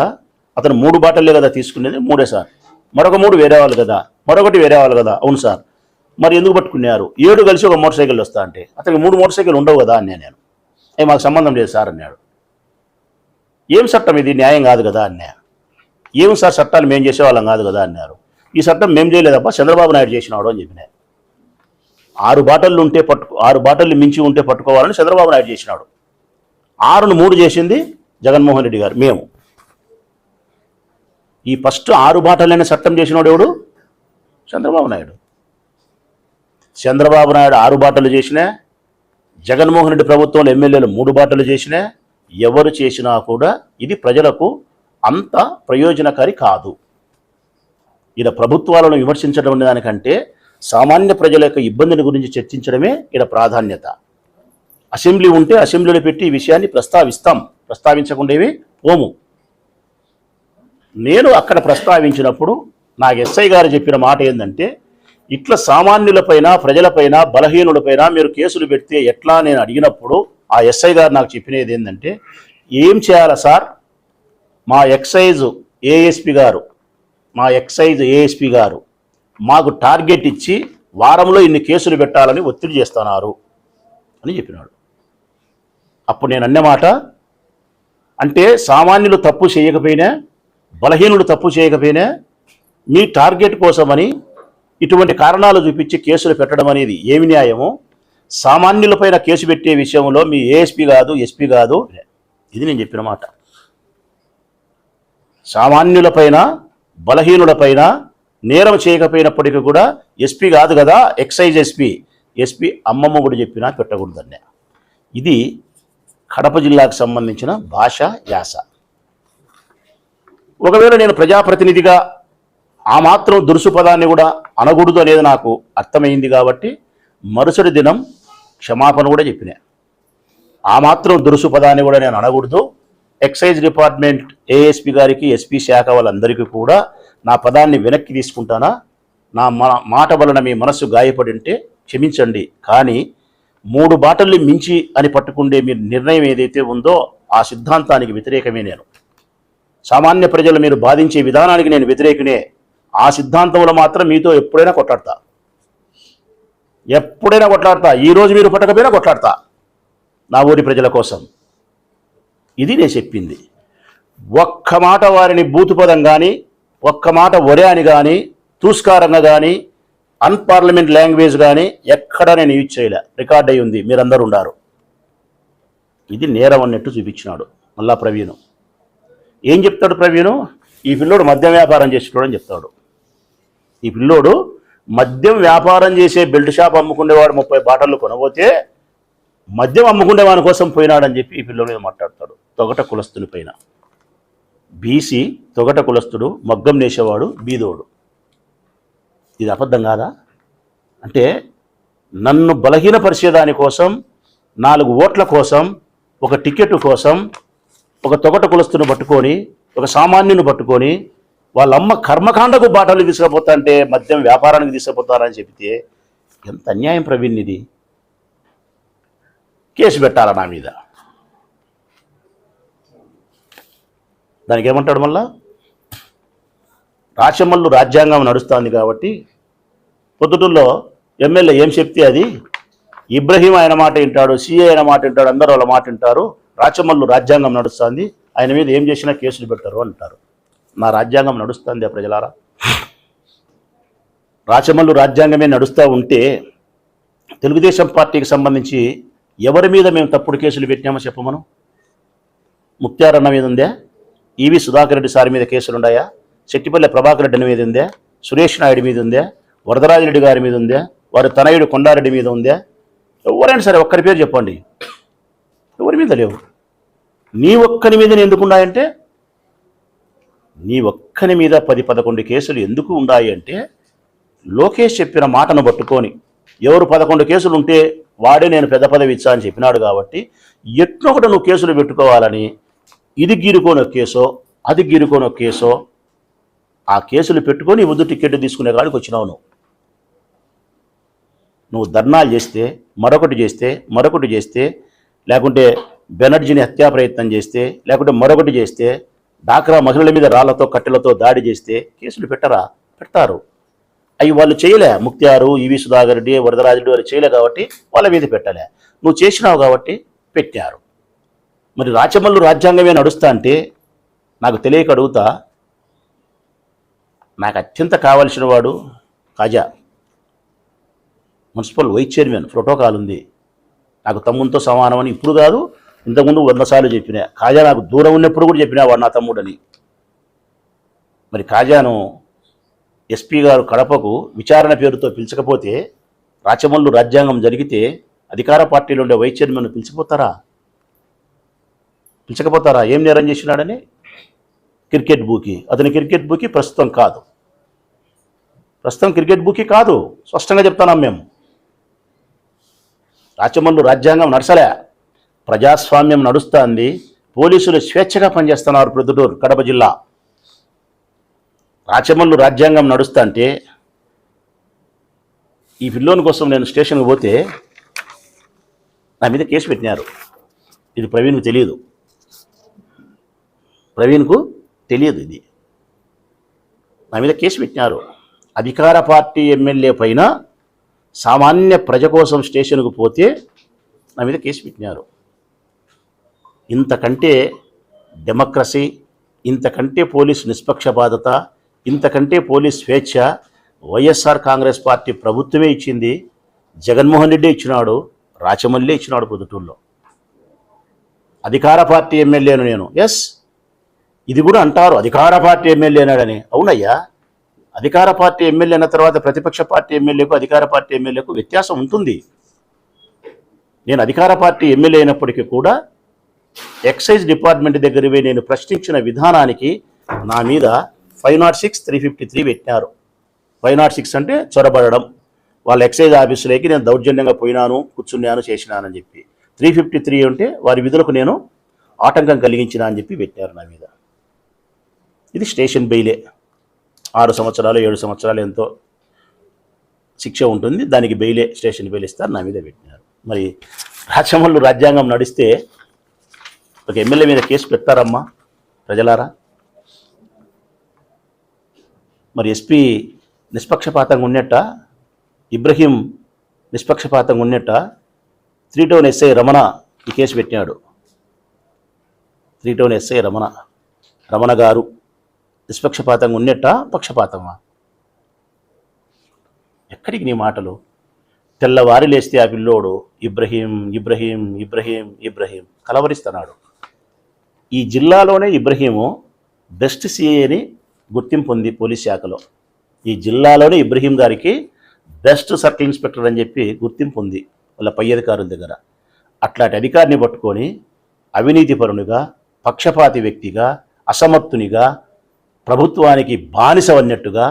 అతను 3 బాటిల్లే కదా తీసుకునేది, 3 సార్, మరొక 3 వేరే వాళ్ళు కదా, మరొకటి వేరే వాళ్ళు కదా. అవును సార్, మరి ఎందుకు పట్టుకున్నారు, 7 కలిసి ఒక మోటార్ సైకిల్ వస్తా అంటే అతనికి 3 మోటార్ సైకిల్ ఉండవు కదా అన్నా నేను. మాకు సంబంధం లేదు సార్ అన్నాడు. ఏం చట్టం ఇది, న్యాయం కాదు కదా అన్నా. ఏం సార్, చట్టాలు మేము చేసేవాళ్ళం కాదు కదా అన్నారు. ఈ చట్టం మేము చేయలేదప్ప, చంద్రబాబు నాయుడు చేసినాడు అని చెప్పిన. 6 బాటిళ్ళు మించి ఉంటే పట్టుకోవాలని చంద్రబాబు నాయుడు చేసినాడు. 6ను 3 చేసింది జగన్మోహన్ రెడ్డి గారు, మేము. ఈ ఫస్ట్ 6 బాటిల్ అనే చట్టం చేసినాడు ఎవడు, చంద్రబాబు నాయుడు 6 బాటలు చేసినా, జగన్మోహన్ రెడ్డి ప్రభుత్వంలో ఎమ్మెల్యేలు 3 బాటలు చేసినా, ఎవరు చేసినా కూడా ఇది ప్రజలకు అంత ప్రయోజనకారి కాదు. ఇలా ప్రభుత్వాలను విమర్శించడం అనే దానికంటే సామాన్య ప్రజల యొక్క ఇబ్బందిని గురించి చర్చించడమే ఇక్కడ ప్రాధాన్యత. అసెంబ్లీ ఉంటే అసెంబ్లీలో పెట్టి ఈ విషయాన్ని ప్రస్తావించకుండేవి పోము. నేను అక్కడ ప్రస్తావించినప్పుడు నాకు ఎస్ఐ గారు చెప్పిన మాట ఏంటంటే, ఇట్లా సామాన్యులపైన, ప్రజలపైన, బలహీనులపైన మీరు కేసులు పెడితే ఎట్లా నేను అడిగినప్పుడు ఆ ఎస్ఐ గారు నాకు చెప్పినది ఏంటంటే, ఏం చేయాలా సార్, మా ఎక్సైజ్ ఏఎస్పీ గారు మాకు టార్గెట్ ఇచ్చి వారంలో ఇన్ని కేసులు పెట్టాలని ఒత్తిడి చేస్తున్నారు అని చెప్పినాడు. అప్పుడు నేను అన్నమాట, అంటే సామాన్యులు తప్పు చేయకపోయినా, బలహీనులు తప్పు చేయకపోయినా మీ టార్గెట్ కోసమని ఇటువంటి కారణాలు చూపించి కేసులు పెట్టడం అనేది ఏమి న్యాయమో, సామాన్యులపైన కేసు పెట్టే విషయంలో మీ ఏఎస్పీ కాదు, ఎస్పీ కాదు. ఇది నేను చెప్పిన మాట. సామాన్యులపైన, బలహీనులపైన నేరం చేయకపోయినప్పటికీ కూడా ఎస్పీ కాదు కదా, ఎక్సైజ్ ఎస్పీ అమ్మమ్మ కూడా చెప్పినా పెట్టకూడదన్నే. ఇది కడప జిల్లాకు సంబంధించిన భాష, యాస. ఒకవేళ నేను ప్రజాప్రతినిధిగా ఆ మాత్రం దురుసు పదాన్ని కూడా అనకూడదు అనేది నాకు అర్థమైంది కాబట్టి మరుసటి దినం క్షమాపణ కూడా చెప్పినా. ఆ మాత్రం దురుసు పదాన్ని కూడా నేను అనకూడదు, ఎక్సైజ్ డిపార్ట్మెంట్ ఏఎస్పీ గారికి, ఎస్పీ శాఖ వాళ్ళందరికీ కూడా నా పదాన్ని వెనక్కి తీసుకుంటానా, నా మాట వలన మీ మనస్సు గాయపడి ఉంటే క్షమించండి, కానీ 3 బాటల్ని మించి అని పట్టుకుండే మీ నిర్ణయం ఏదైతే ఉందో ఆ సిద్ధాంతానికి వ్యతిరేకమే. నేను సామాన్య ప్రజలు మీరు బాధించే విధానానికి నేను వ్యతిరేకనే. ఆ సిద్ధాంతంలో మాత్రం మీతో ఎప్పుడైనా కొట్లాడతా. ఈరోజు మీరు పట్టకపోయినా కొట్లాడతా నా ఊరి ప్రజల కోసం. ఇది నేను చెప్పింది. ఒక్క మాట వారిని బూతుపదం కానీ, ఒక్క మాట ఒరే అని కానీ, తూస్కారంగా కానీ, అన్పార్లమెంట్ లాంగ్వేజ్ కానీ ఎక్కడ నేను యూజ్ చేయలే. రికార్డ్ అయి ఉంది, మీరందరూ ఉన్నారు. ఇది నేరం అన్నట్టు చూపించినాడు మళ్ళా ప్రవీణ్. ఏం చెప్తాడు ప్రవీణ్? ఈ పిల్లోడు మద్యం వ్యాపారం చేసేటోడు అని చెప్తాడు. ఈ పిల్లోడు మద్యం వ్యాపారం చేసే బెల్ట్ షాప్ అమ్ముకునేవాడు 30 బాటలు కొనబోతే మద్యం అమ్ముకునే వాని కోసం పోయినాడని చెప్పి ఈ పిల్లోడు మీద మాట్లాడతాడు. తొగట కులస్తుని పైన. బీసీ తొగట కులస్తుడు, మగ్గం నేసేవాడు బీదోడు. ఇది అబద్ధం కాదా? అంటే నన్ను బలహీనపరిచేదాని కోసం, 4 ఓట్ల కోసం, ఒక టికెట్ కోసం ఒక తొగట కులస్తుని పట్టుకొని, ఒక సామాన్యుని పట్టుకొని వాళ్ళమ్మ కర్మకాండకు బాటలు తీసుకుపోతా అంటే మద్యం వ్యాపారానికి తీసుకుపోతారని చెబితే ఎంత అన్యాయం ప్రవీణ్ ఇది. కేసు పెట్టాలా నా మీద? దానికి ఏమంటాడు మళ్ళా? రాచమల్లు రాజ్యాంగం నడుస్తుంది కాబట్టి పొద్దుటూరులో ఎమ్మెల్యే ఏం చెప్తే అది, ఇబ్రహీం ఆయన మాట వింటాడు, సిఏ ఆయన మాట వింటాడు, అందరూ వాళ్ళ మాట వింటారు. రాచమల్లు రాజ్యాంగం నడుస్తుంది, ఆయన మీద ఏం చేసినా కేసులు పెట్టారు అంటారు. నా రాజ్యాంగం నడుస్తుంది ప్రజలారా. రాచమల్లు రాజ్యాంగమే నడుస్తూ ఉంటే తెలుగుదేశం పార్టీకి సంబంధించి ఎవరి మీద మేము తప్పుడు కేసులు పెట్టినామో చెప్పమను. ముక్త్యారన్న మీద ఉందే? ఈవి సుధాకర్ రెడ్డి సార్ మీద కేసులు ఉన్నాయా? చెట్టిపల్లె ప్రభాకర్ రెడ్డి మీద ఉందే? సురేష్ నాయుడు మీద ఉందే? వరదరాజిరెడ్డి గారి మీద ఉందే? వారి తనయుడు కొండారెడ్డి మీద ఉందే? ఎవరైనా సరే ఒక్కరి పేరు చెప్పండి. ఎవరి మీద లేవు. నీ ఒక్కని మీద ఎందుకున్నాయంటే, నీ ఒక్కని మీద 10-11 కేసులు ఎందుకు ఉన్నాయి అంటే, లోకేష్ చెప్పిన మాటను పట్టుకొని ఎవరు 11 కేసులు ఉంటే వాడే నేను పెద్ద పదవి ఇచ్చా అని చెప్పినాడు కాబట్టి ఎట్నొకటి నువ్వు కేసులు పెట్టుకోవాలని ఇది గీరుకోని ఒక కేసో, అది గీరుకోని ఒక కేసో, ఆ కేసులు పెట్టుకొని ముందు టికెట్ తీసుకునే కాడికి వచ్చినావు. నువ్వు ధర్నాలు చేస్తే, మరొకటి చేస్తే, లేకుంటే బెనర్జీని హత్యా ప్రయత్నం చేస్తే, లేకుంటే మరొకటి చేస్తే, డాక్రా మహిళల మీద రాళ్లతో కట్టెలతో దాడి చేస్తే కేసులు పెడతారు. అవి వాళ్ళు చేయలే. ముక్త్యారు, ఈవి సుధాకర్ రెడ్డి, వరదరాజుడు వారు చేయలే కాబట్టి వాళ్ళ మీద పెట్టలే. నువ్వు చేసినావు కాబట్టి పెట్టారు. మరి రాచమల్లు రాజ్యాంగమే నడుస్తా అంటే నాకు తెలియక అడుగుతా, నాకు అత్యంత కావలసిన వాడు కాజా, మున్సిపల్ వైస్ చైర్మన్, ప్రోటోకాల్ ఉంది. నాకు తమ్మునితో సమానమని ఇప్పుడు కాదు, ఇంతకుముందు 100 సార్లు చెప్పినా. కాజా నాకు దూరం ఉన్నప్పుడు కూడా చెప్పినా వాడు నా తమ్ముడని. మరి కాజాను ఎస్పీ గారు కడపకు విచారణ పేరుతో పిలిచకపోతే, రాచమల్లు రాజ్యాంగం జరిగితే అధికార పార్టీలో ఉండే వైస్ చైర్మన్ పిలిచకపోతారా? ఏం నేరం చేసినాడని? క్రికెట్ బూకి. అతని క్రికెట్ బూకి ప్రస్తుతం కాదు, క్రికెట్ బూకి కాదు. స్పష్టంగా చెప్తున్నాం మేము. రాచమల్లు రాజ్యాంగం నడసలే, ప్రజాస్వామ్యం నడుస్తుంది. పోలీసులు స్వేచ్ఛగా పనిచేస్తున్నారు. ప్రొద్దుటూరు కడప జిల్లా రాచమల్లు రాజ్యాంగం నడుస్తా అంటే, ఈ పిల్లోని కోసం నేను స్టేషన్కి పోతే నా మీద కేసు పెట్టినారు. ఇది ప్రవీణ్కు తెలియదు, ఇది నా మీద కేసు పెట్టినారు. అధికార పార్టీ ఎమ్మెల్యే పైన సామాన్య ప్రజ కోసం స్టేషన్కు పోతే నా మీద కేసు పెట్టినారు. ఇంతకంటే డెమోక్రసీ, ఇంతకంటే పోలీసు నిష్పక్షపాతత, ఇంతకంటే పోలీస్ స్వేచ్ఛ వైఎస్ఆర్ కాంగ్రెస్ పార్టీ ప్రభుత్వమే ఇచ్చింది. జగన్మోహన్ రెడ్డి ఇచ్చినాడు, రాచమల్లే ఇచ్చినాడు. పొద్దుటూరులో అధికార పార్టీ ఎమ్మెల్యేను నేను. ఎస్, ఇది కూడా అంటారు అధికార పార్టీ ఎమ్మెల్యే అన్నాడని. అవునయ్యా, అధికార పార్టీ ఎమ్మెల్యే అన్న తర్వాత ప్రతిపక్ష పార్టీ ఎమ్మెల్యేకు అధికార పార్టీ ఎమ్మెల్యేకు వ్యత్యాసం ఉంటుంది. నేను అధికార పార్టీ ఎమ్మెల్యే అయినప్పటికీ కూడా ఎక్సైజ్ డిపార్ట్మెంట్ దగ్గరవే నేను ప్రశ్నించిన విధానానికి నా మీద 506, 353 పెట్టినారు. 506 అంటే చొరబడడం, వాళ్ళ ఎక్సైజ్ ఆఫీసులోకి నేను దౌర్జన్యంగా పోయినాను, కూర్చున్నాను, చేసినానని చెప్పి. 353 అంటే వారి విధులకు నేను ఆటంకం కలిగించిన అని చెప్పి పెట్టారు నా మీద. ఇది స్టేషన్ బెయిలే. 6 సంవత్సరాలు 7 సంవత్సరాలు ఎంతో శిక్ష ఉంటుంది, దానికి బెయిలే, స్టేషన్ బెయిల్ ఇస్తారు, నా మీద పెట్టినారు. మరి రాచమల్లు రాజ్యాంగం నడిస్తే ఒక ఎమ్మెల్యే మీద కేసు పెడతారమ్మా ప్రజలారా? మరి ఎస్పీ నిష్పక్షపాతంగా ఉన్నట్ట, ఇబ్రహీం నిష్పక్షపాతంగా ఉన్నట్ట, 3 టౌన్ ఎస్ఐ రమణ ఈ కేసు పెట్టినాడు. 3 టౌన్ ఎస్ఐ రమణ గారు నిష్పక్షపాతంగా ఉన్నట్ట, పక్షపాతమా? ఎక్కడికి నీ మాటలు? తెల్లవారి లేస్తే ఆ పిల్లోడు ఇబ్రహీం కలవరిస్తున్నాడు. ఈ జిల్లాలోనే ఇబ్రహీము బెస్ట్ సిఐ అని గుర్తింపు ఉంది పోలీస్ శాఖలో. ఈ జిల్లాలోనే ఇబ్రహీం గారికి బెస్ట్ సర్కిల్ ఇన్స్పెక్టర్ అని చెప్పి గుర్తింపు ఉంది వాళ్ళ పై అధికారుల దగ్గర. అట్లాంటి అధికారిని పట్టుకొని అవినీతిపరునిగా, పక్షపాతి వ్యక్తిగా, అసమర్థునిగా, ప్రభుత్వానికి బానిసవన్నట్టుగా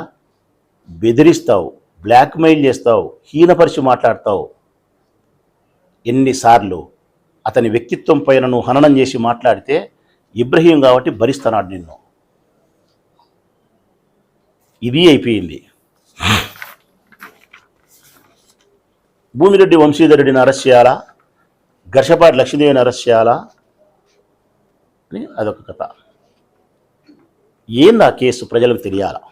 బెదిరిస్తావు, బ్లాక్మెయిల్ చేస్తావు, హీనపరిచి మాట్లాడతావు. ఎన్నిసార్లు అతని వ్యక్తిత్వం పైన నువ్వు హననం చేసి మాట్లాడితే ఇబ్రహీం కాబట్టి భరిస్తున్నాడు నిన్ను. ఇది అయిపోయింది. భూమిరెడ్డి వంశీధర్ రెడ్డిని అరెస్ట్ చేయాలా, ఘర్షపాటి లక్ష్మీదేవిని అరెస్ట్ చేయాలా అని అదొక కథ. ఏంది ఆ కేసు ప్రజలకు తెలియాలా?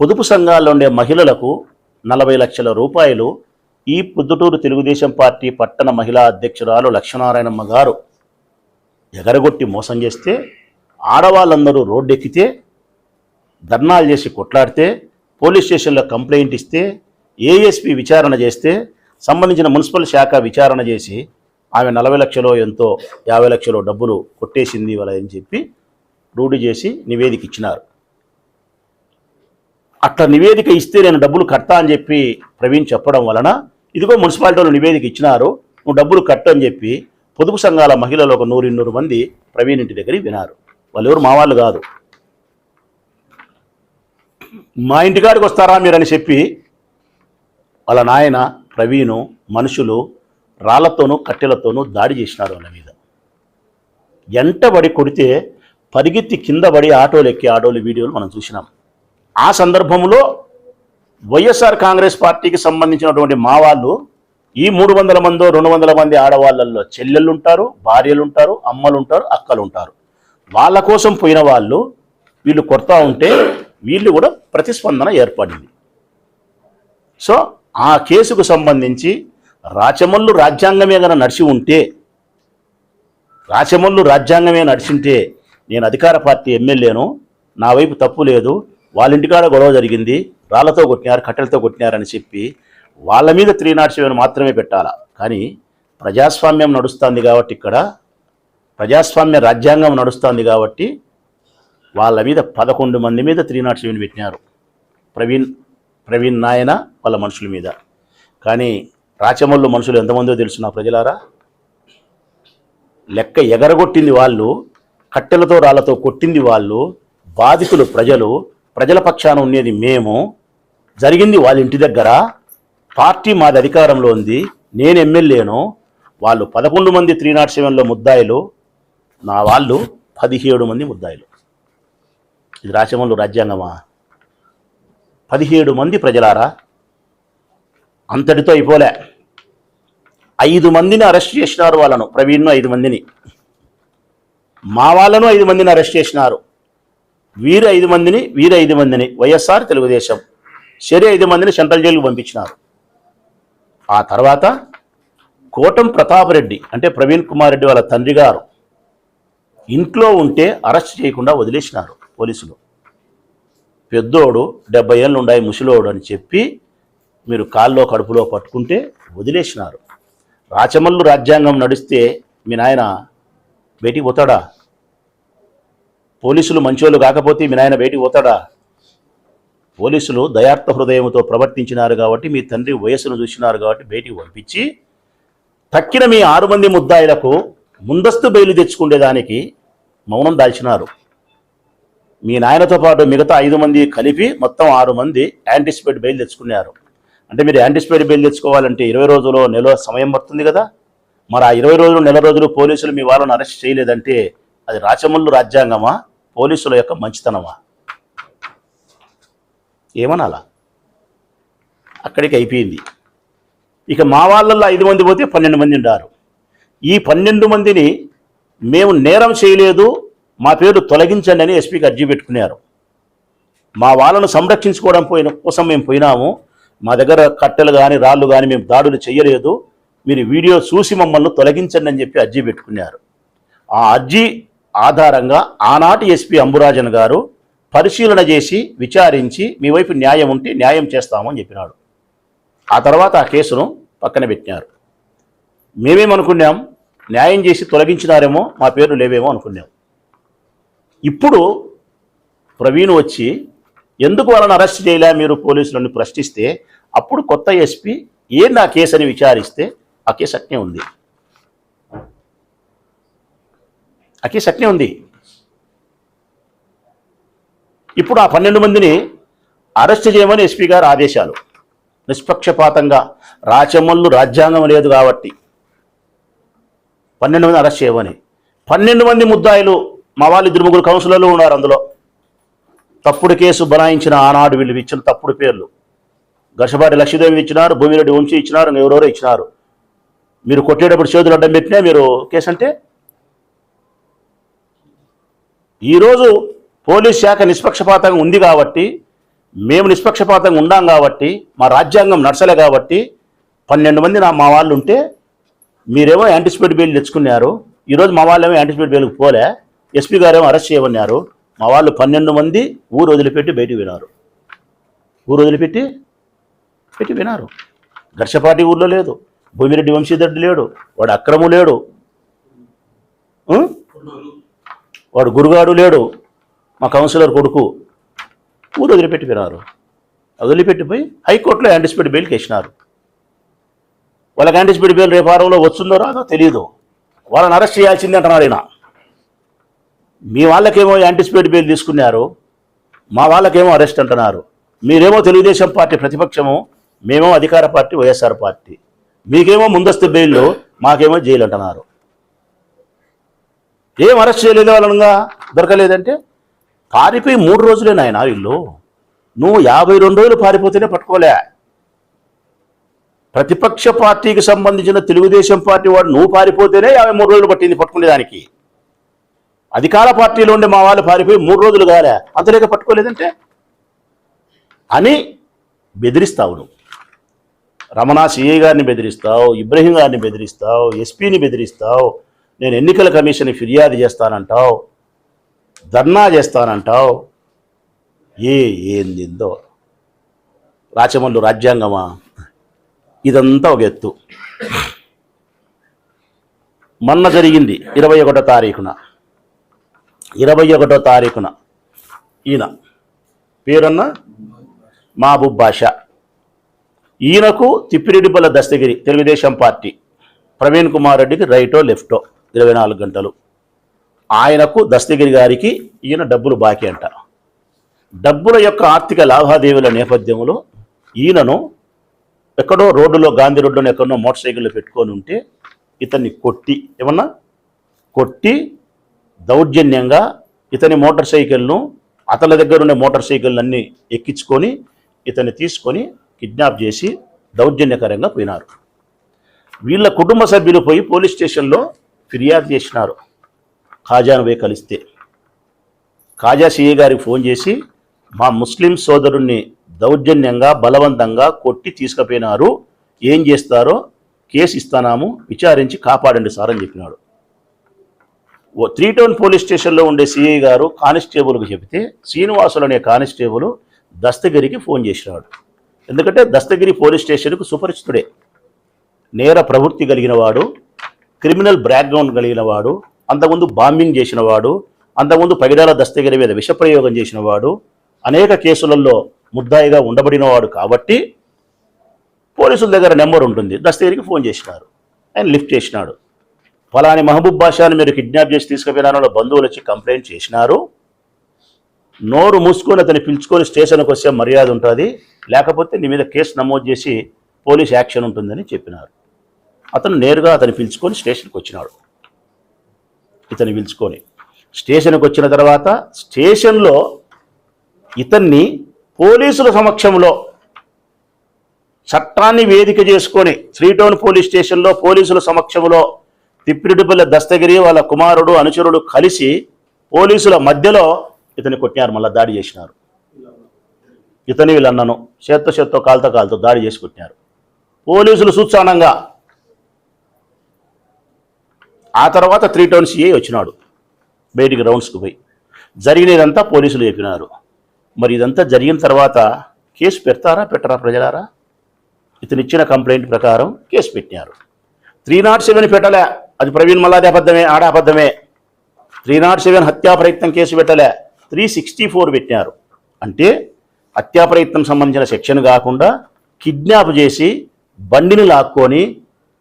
పొదుపు సంఘాల్లో ఉండే మహిళలకు 40 లక్షల రూపాయలు ఈ పొద్దుటూరు తెలుగుదేశం పార్టీ పట్టణ మహిళా అధ్యక్షురాలు లక్ష్మీనారాయణమ్మ గారు ఎగరగొట్టి మోసం చేస్తే, ఆడవాళ్ళందరూ రోడ్డెక్కితే, ధర్నాలు చేసి కొట్లాడితే, పోలీస్ స్టేషన్లో కంప్లైంట్ ఇస్తే, ఏఎస్పీ విచారణ చేస్తే, సంబంధించిన మున్సిపల్ శాఖ విచారణ చేసి ఆమె 40 లక్షలో ఎంతో 50 లక్షలో డబ్బులు కొట్టేసింది వాళ్ళ అని చెప్పి రూఢి చేసి నివేదిక ఇచ్చినారు. అట్లా నివేదిక ఇస్తే నేను డబ్బులు కడతా అని చెప్పి ప్రవీణ్ చెప్పడం వలన, ఇదిగో మున్సిపాలిటీలో నివేదిక ఇచ్చినారు, నువ్వు డబ్బులు కట్టు అని చెప్పి పొదుపు సంఘాల మహిళలు ఒక 100-200 మంది ప్రవీణ్ ఇంటి దగ్గరికి వినారు. వాళ్ళు ఎవరు మా వాళ్ళు కాదు. మా ఇంటికాడికి వస్తారా మీరని చెప్పి వాళ్ళ నాయన ప్రవీణు మనుషులు రాళ్లతోనూ కట్టెలతోనూ దాడి చేసినారు వాళ్ళ మీద. ఎంటబడి కొడితే పరిగెత్తి కింద పడి ఆటోలు ఎక్కి ఆటోలు వీడియోలు మనం చూసినాం. ఆ సందర్భంలో వైఎస్ఆర్ కాంగ్రెస్ పార్టీకి సంబంధించినటువంటి మా వాళ్ళు ఈ 300 మందో 200 మంది ఆడవాళ్ళల్లో చెల్లెళ్ళు ఉంటారు, భార్యలు ఉంటారు, అమ్మలు ఉంటారు, అక్కలు ఉంటారు. వాళ్ళ కోసం పోయిన వాళ్ళు వీళ్ళు కొడతా ఉంటే వీళ్ళు కూడా ప్రతిస్పందన ఏర్పడింది. సో ఆ కేసుకు సంబంధించి రాచమల్లు రాజ్యాంగమే కనుక నడిచి ఉంటే, నేను అధికార పార్టీ ఎమ్మెల్యేను, నా వైపు తప్పు లేదు, వాళ్ళ ఇంటికాడ గొడవ జరిగింది, రాళ్లతో కొట్టినారు, కట్టెలతో కొట్టినారని చెప్పి వాళ్ళ మీద 307 మాత్రమే పెట్టాలా. కానీ ప్రజాస్వామ్యం నడుస్తుంది కాబట్టి, ఇక్కడ ప్రజాస్వామ్య రాజ్యాంగం నడుస్తుంది కాబట్టి వాళ్ళ మీద 11 మంది మీద 307 పెట్టినారు. ప్రవీణ్ నాయన వాళ్ళ మనుషుల మీద. కానీ రాచమల్లు మనుషులు ఎంతమందో తెలుసు నా ప్రజలారా? లెక్క ఎగరగొట్టింది వాళ్ళు, కట్టెలతో రాళ్లతో కొట్టింది వాళ్ళు, బాధితులు ప్రజల పక్షాన ఉండేది మేము. జరిగింది వాళ్ళ ఇంటి దగ్గర. పార్టీ మాది అధికారంలో ఉంది, నేను ఎమ్మెల్యేను. వాళ్ళు 11 మంది 307లో ముద్దాయిలు, నా వాళ్ళు 17 మంది ముద్దాయిలు. ఇది రాచమల్లు రాజ్యాంగమా? 17 మంది ప్రజలారా. అంతటితో అయిపోలే, 5 మందిని అరెస్ట్ చేసినారు. వాళ్ళను, ప్రవీణ్ను 5 మందిని, మా వాళ్ళను 5 మందిని అరెస్ట్ చేసినారు. వీరు 5 మందిని వైఎస్ఆర్ తెలుగుదేశం సరే 5 మందిని సెంట్రల్ జైలుకు పంపించినారు. ఆ తర్వాత కోటం ప్రతాప్ రెడ్డి అంటే ప్రవీణ్ కుమార్ రెడ్డి వాళ్ళ తండ్రి గారు ఇంట్లో ఉంటే అరెస్ట్ చేయకుండా వదిలేసినారు పోలీసులు. పెద్దోడు 70 ఏళ్ళు ఉండాయి ముసలోడు అని చెప్పి మీరు కాల్లో కడుపులో పట్టుకుంటే వదిలేసినారు. రాచమల్లు రాజ్యాంగం నడిస్తే మీ నాయన బయటికి పోతాడా? పోలీసులు మంచోళ్ళు కాకపోతే మీ నాయన బయటికి పోతాడా? పోలీసులు దయార్థ హృదయంతో ప్రవర్తించినారు కాబట్టి, మీ తండ్రి వయస్సును చూసినారు కాబట్టి బయటికి పంపించి తక్కిన మీ 6 మంది ముద్దాయిలకు ముందస్తు బెయిల్ తెచ్చుకునేదానికి మౌనం దాల్చినారు. మీ నాయనతో పాటు మిగతా 5 మంది కలిపి మొత్తం 6 మంది యాంటిసిపేట్ బెయిల్ తెచ్చుకున్నారు. అంటే మీరు యాంటిసిపేట్ బెయిల్ తెచ్చుకోవాలంటే 20 రోజులు నెల సమయం పడుతుంది కదా. మరి ఆ 20 రోజులు నెల రోజులు పోలీసులు మీ వాళ్ళని అరెస్ట్ చేయలేదంటే అది రాచమల్లు రాజ్యాంగమా, పోలీసుల యొక్క మంచితనమా? ఏమనాలా? అక్కడికి అయిపోయింది. ఇక మా వాళ్ళల్లో 5 మంది పోతే 12 మంది ఉన్నారు. ఈ 12 మందిని మేము నేరం చేయలేదు, మా పేరు తొలగించండి అని ఎస్పీకి అర్జీ పెట్టుకున్నారు. మా వాళ్ళను సంరక్షించుకోవడం కోసం మేము పోయినాము, మా దగ్గర కట్టెలు కానీ రాళ్ళు కానీ మేము దాడులు చేయలేదు, మీరు వీడియో చూసి మమ్మల్ని తొలగించండి అని చెప్పి అర్జీ పెట్టుకున్నారు. ఆ అర్జీ ఆధారంగా ఆనాటి ఎస్పీ అంబురాజన్ గారు పరిశీలన చేసి విచారించి మీ వైపు న్యాయం ఉంటే న్యాయం చేస్తామని చెప్పినాడు. ఆ తర్వాత ఆ కేసును పక్కన పెట్టినారు. మేమేమనుకున్నాం, న్యాయం చేసి తొలగించినారేమో, మా పేర్లు లేవేమో అనుకున్నాం. ఇప్పుడు ప్రవీణ్ వచ్చి ఎందుకు వాళ్ళని అరెస్ట్ చేయలే మీరు పోలీసులను ప్రశ్నిస్తే, అప్పుడు కొత్త ఎస్పీ ఏంది ఆ కేసు అని విచారిస్తే ఆ కేసు అట్నే ఉంది. ఆ కేసు అట్నే ఉంది. ఇప్పుడు ఆ 12 మందిని అరెస్ట్ చేయమని ఎస్పీ గారు ఆదేశాలు. నిష్పక్షపాతంగా రాచమల్లు రాజ్యాంగం లేదు కాబట్టి 12 మంది అరెస్ట్ చేయమని. 12 మంది ముద్దాయిలు మా వాళ్ళు 2-3 కౌన్సిలర్లు ఉన్నారు. అందులో తప్పుడు కేసు బనాయించిన ఆనాడు వీళ్ళు ఇచ్చిన తప్పుడు పేర్లు ఘర్షపాటి లక్ష్మీదేవి ఇచ్చినారు, భూమిరెడ్డి వంశీ ఇచ్చినారు, ఎవరెవరో ఇచ్చినారు. మీరు కొట్టేటప్పుడు చేతులు అడ్డం పెట్టినా మీరు కేసు అంటే. ఈరోజు పోలీస్ శాఖ నిష్పక్షపాతంగా ఉంది కాబట్టి, మేము నిష్పక్షపాతంగా ఉన్నాం కాబట్టి, మా రాజ్యాంగం నడచలే కాబట్టి 12 మంది మా వాళ్ళు ఉంటే మీరేమో యాంటిసిపేట్ బెయిల్ తెచ్చుకున్నారు. ఈరోజు మా వాళ్ళేమో యాంటిసిపేట్ బెయిల్కి పోలే, ఎస్పీ గారేమో అరెస్ట్ చేయమన్నారు. మా వాళ్ళు 12 మంది ఊరు వదిలిపెట్టి బయటికి వినారు. ఊరు వదిలిపెట్టి వినారు. ఘర్షపాటి ఊర్లో లేదు, భూమిరెడ్డి వంశీధరుడు లేడు, వాడు అక్రము లేడు, వాడు గురుగాడు లేడు, మా కౌన్సిలర్ కొడుకు. ఊరు వదిలిపెట్టి వినారు. వదిలిపెట్టిపోయి హైకోర్టులో యాంటిసిపేట్ బెయిల్కి వేసినారు. వాళ్ళకి యాంటిసిపేట్ బెయిల్ రేపు వారంలో వస్తుందో రాదో తెలియదు, వాళ్ళని అరెస్ట్ చేయాల్సిందే అంటున్నారు ఆయన. మీ వాళ్ళకేమో యాంటిసిపేట్ బెయిల్ తీసుకున్నారు, మా వాళ్ళకేమో అరెస్ట్ అంటున్నారు. మీరేమో తెలుగుదేశం పార్టీ ప్రతిపక్షము, మేమేమో అధికార పార్టీ వైఎస్ఆర్ పార్టీ. మీకేమో ముందస్తు బెయిల్, మాకేమో జైలు అంటున్నారు. ఏం అరెస్ట్ చేయలేదు వాళ్ళనుగా దొరకలేదంటే పారిపోయి 3 రోజులే నాయన వీళ్ళు. నువ్వు 52 రోజులు పారిపోతేనే పట్టుకోలే. ప్రతిపక్ష పార్టీకి సంబంధించిన తెలుగుదేశం పార్టీ వాడు నువ్వు పారిపోతేనే 53 రోజులు పట్టింది పట్టుకునేదానికి. అధికార పార్టీలో ఉండే మా వాళ్ళు పారిపోయి 3 రోజులు కాలే, అంతలేక పట్టుకోలేదంటే అని బెదిరిస్తావు. నువ్వు రమణ సిఐ గారిని బెదిరిస్తావు, ఇబ్రహీం గారిని బెదిరిస్తావు, ఎస్పీని బెదిరిస్తావు, నేను ఎన్నికల కమిషన్ ఫిర్యాదు చేస్తానంటావు, ధర్నా చేస్తానంటావు. ఏందిందో రాచమల్లు రాజ్యాంగమా? ఇదంతా ఒక ఎత్తు. మొన్న జరిగింది 21వ తారీఖున ఈయన పేరన్న మహబూబ్ బాషా. ఈయనకు తిప్పిరెడ్డిపల్లి దస్తగిరి తెలుగుదేశం పార్టీ ప్రవీణ్ కుమార్ రెడ్డికి రైటో లెఫ్టో 24 గంటలు. ఆయనకు దస్తగిరి గారికి ఈయన డబ్బులు బాకీ అంట. డబ్బుల యొక్క ఆర్థిక లావాదేవీల నేపథ్యంలో ఈయనను ఎక్కడో రోడ్డులో గాంధీ రోడ్డులో ఎక్కడో మోటార్ సైకిల్లో పెట్టుకొని ఉంటే ఇతన్ని కొట్టి దౌర్జన్యంగా ఇతని మోటార్ సైకిల్ను అతని దగ్గర ఉండే మోటార్ సైకిళ్ళన్నీ ఎక్కించుకొని ఇతన్ని తీసుకొని కిడ్నాప్ చేసి దౌర్జన్యకరంగా పోయినారు. వీళ్ళ కుటుంబ సభ్యులు పోయి పోలీస్ స్టేషన్లో ఫిర్యాదు చేసినారు. ఖాజాను పోయి కలిస్తే ఖాజా సిఐ గారికి ఫోన్ చేసి మా ముస్లిం సోదరుణ్ణి దౌర్జన్యంగా బలవంతంగా కొట్టి తీసుకుపోయినారు, ఏం చేస్తారో కేసు ఇస్తానాము, విచారించి కాపాడండి సార్ అని చెప్పినాడు. 3 టౌన్ పోలీస్ స్టేషన్లో ఉండే సిఐ గారు కానిస్టేబుల్కి చెబితే శ్రీనివాసులు అనే కానిస్టేబుల్ దస్తగిరికి ఫోన్ చేసినాడు. ఎందుకంటే దస్తగిరి పోలీస్ స్టేషన్కు సుపరిచితుడే, నేర ప్రవృత్తి కలిగిన వాడు, క్రిమినల్ బ్యాక్గ్రౌండ్ కలిగిన వాడు, అంతకుముందు బాంబింగ్ చేసిన వాడు, అంతకుముందు పగిడాల దస్తగిరి మీద విషప్రయోగం చేసిన వాడు, అనేక కేసులలో ముద్దాయిగా ఉండబడినవాడు. కాబట్టి పోలీసుల దగ్గర నెంబర్ ఉంటుంది, దస్తగిరికి ఫోన్ చేసినారు. ఆయన లిఫ్ట్ చేసినాడు. ఫలాని మహబూబ్ బాషాని మీరు కిడ్నాప్ చేసి తీసుకుపోయినారో బంధువులు వచ్చి కంప్లైంట్ చేసినారు, నోరు మూసుకొని అతన్ని పిలుచుకొని స్టేషన్కి వస్తే మర్యాద ఉంటుంది, లేకపోతే నీ మీద కేసు నమోదు చేసి పోలీస్ యాక్షన్ ఉంటుందని చెప్పినారు. అతను నేరుగా అతన్ని పిలుచుకొని స్టేషన్కి వచ్చినాడు. ఇతన్ని పిలుచుకొని స్టేషన్కి వచ్చిన తర్వాత స్టేషన్లో ఇతన్ని పోలీసుల సమక్షంలో చట్టాన్ని వేదిక చేసుకొని 3 టౌన్ పోలీస్ స్టేషన్లో పోలీసుల సమక్షంలో తిప్పిరెడ్డిపల్లి దస్తగిరి వాళ్ళ కుమారుడు అనుచరుడు కలిసి పోలీసుల మధ్యలో ఇతన్ని కొట్టినారు, మళ్ళీ దాడి చేసినారు. ఇతని వీళ్ళన్నను చేత్తో కాలుతో దాడి చేసి కొట్టినారు. పోలీసులు సూత్సానంగా. ఆ తర్వాత 3 టౌన్ సిఐ వచ్చినాడు, బయటికి రౌండ్స్కి పోయి జరిగినదంతా పోలీసులు చెప్పినారు. మరి ఇదంతా జరిగిన తర్వాత కేసు పెట్టరా ప్రజలారా? ఇతను ఇచ్చిన కంప్లైంట్ ప్రకారం కేసు పెట్టినారు. 307 పెట్టలే, అది ప్రవీణ్ మల్లాది అబద్ధమే, ఆడ అబద్ధమే. 307 హత్యా ప్రయత్నం కేసు పెట్టలే, 364 పెట్టినారు. అంటే హత్యా ప్రయత్నం సంబంధించిన సెక్షన్ కాకుండా కిడ్నాప్ చేసి బండిని లాక్కొని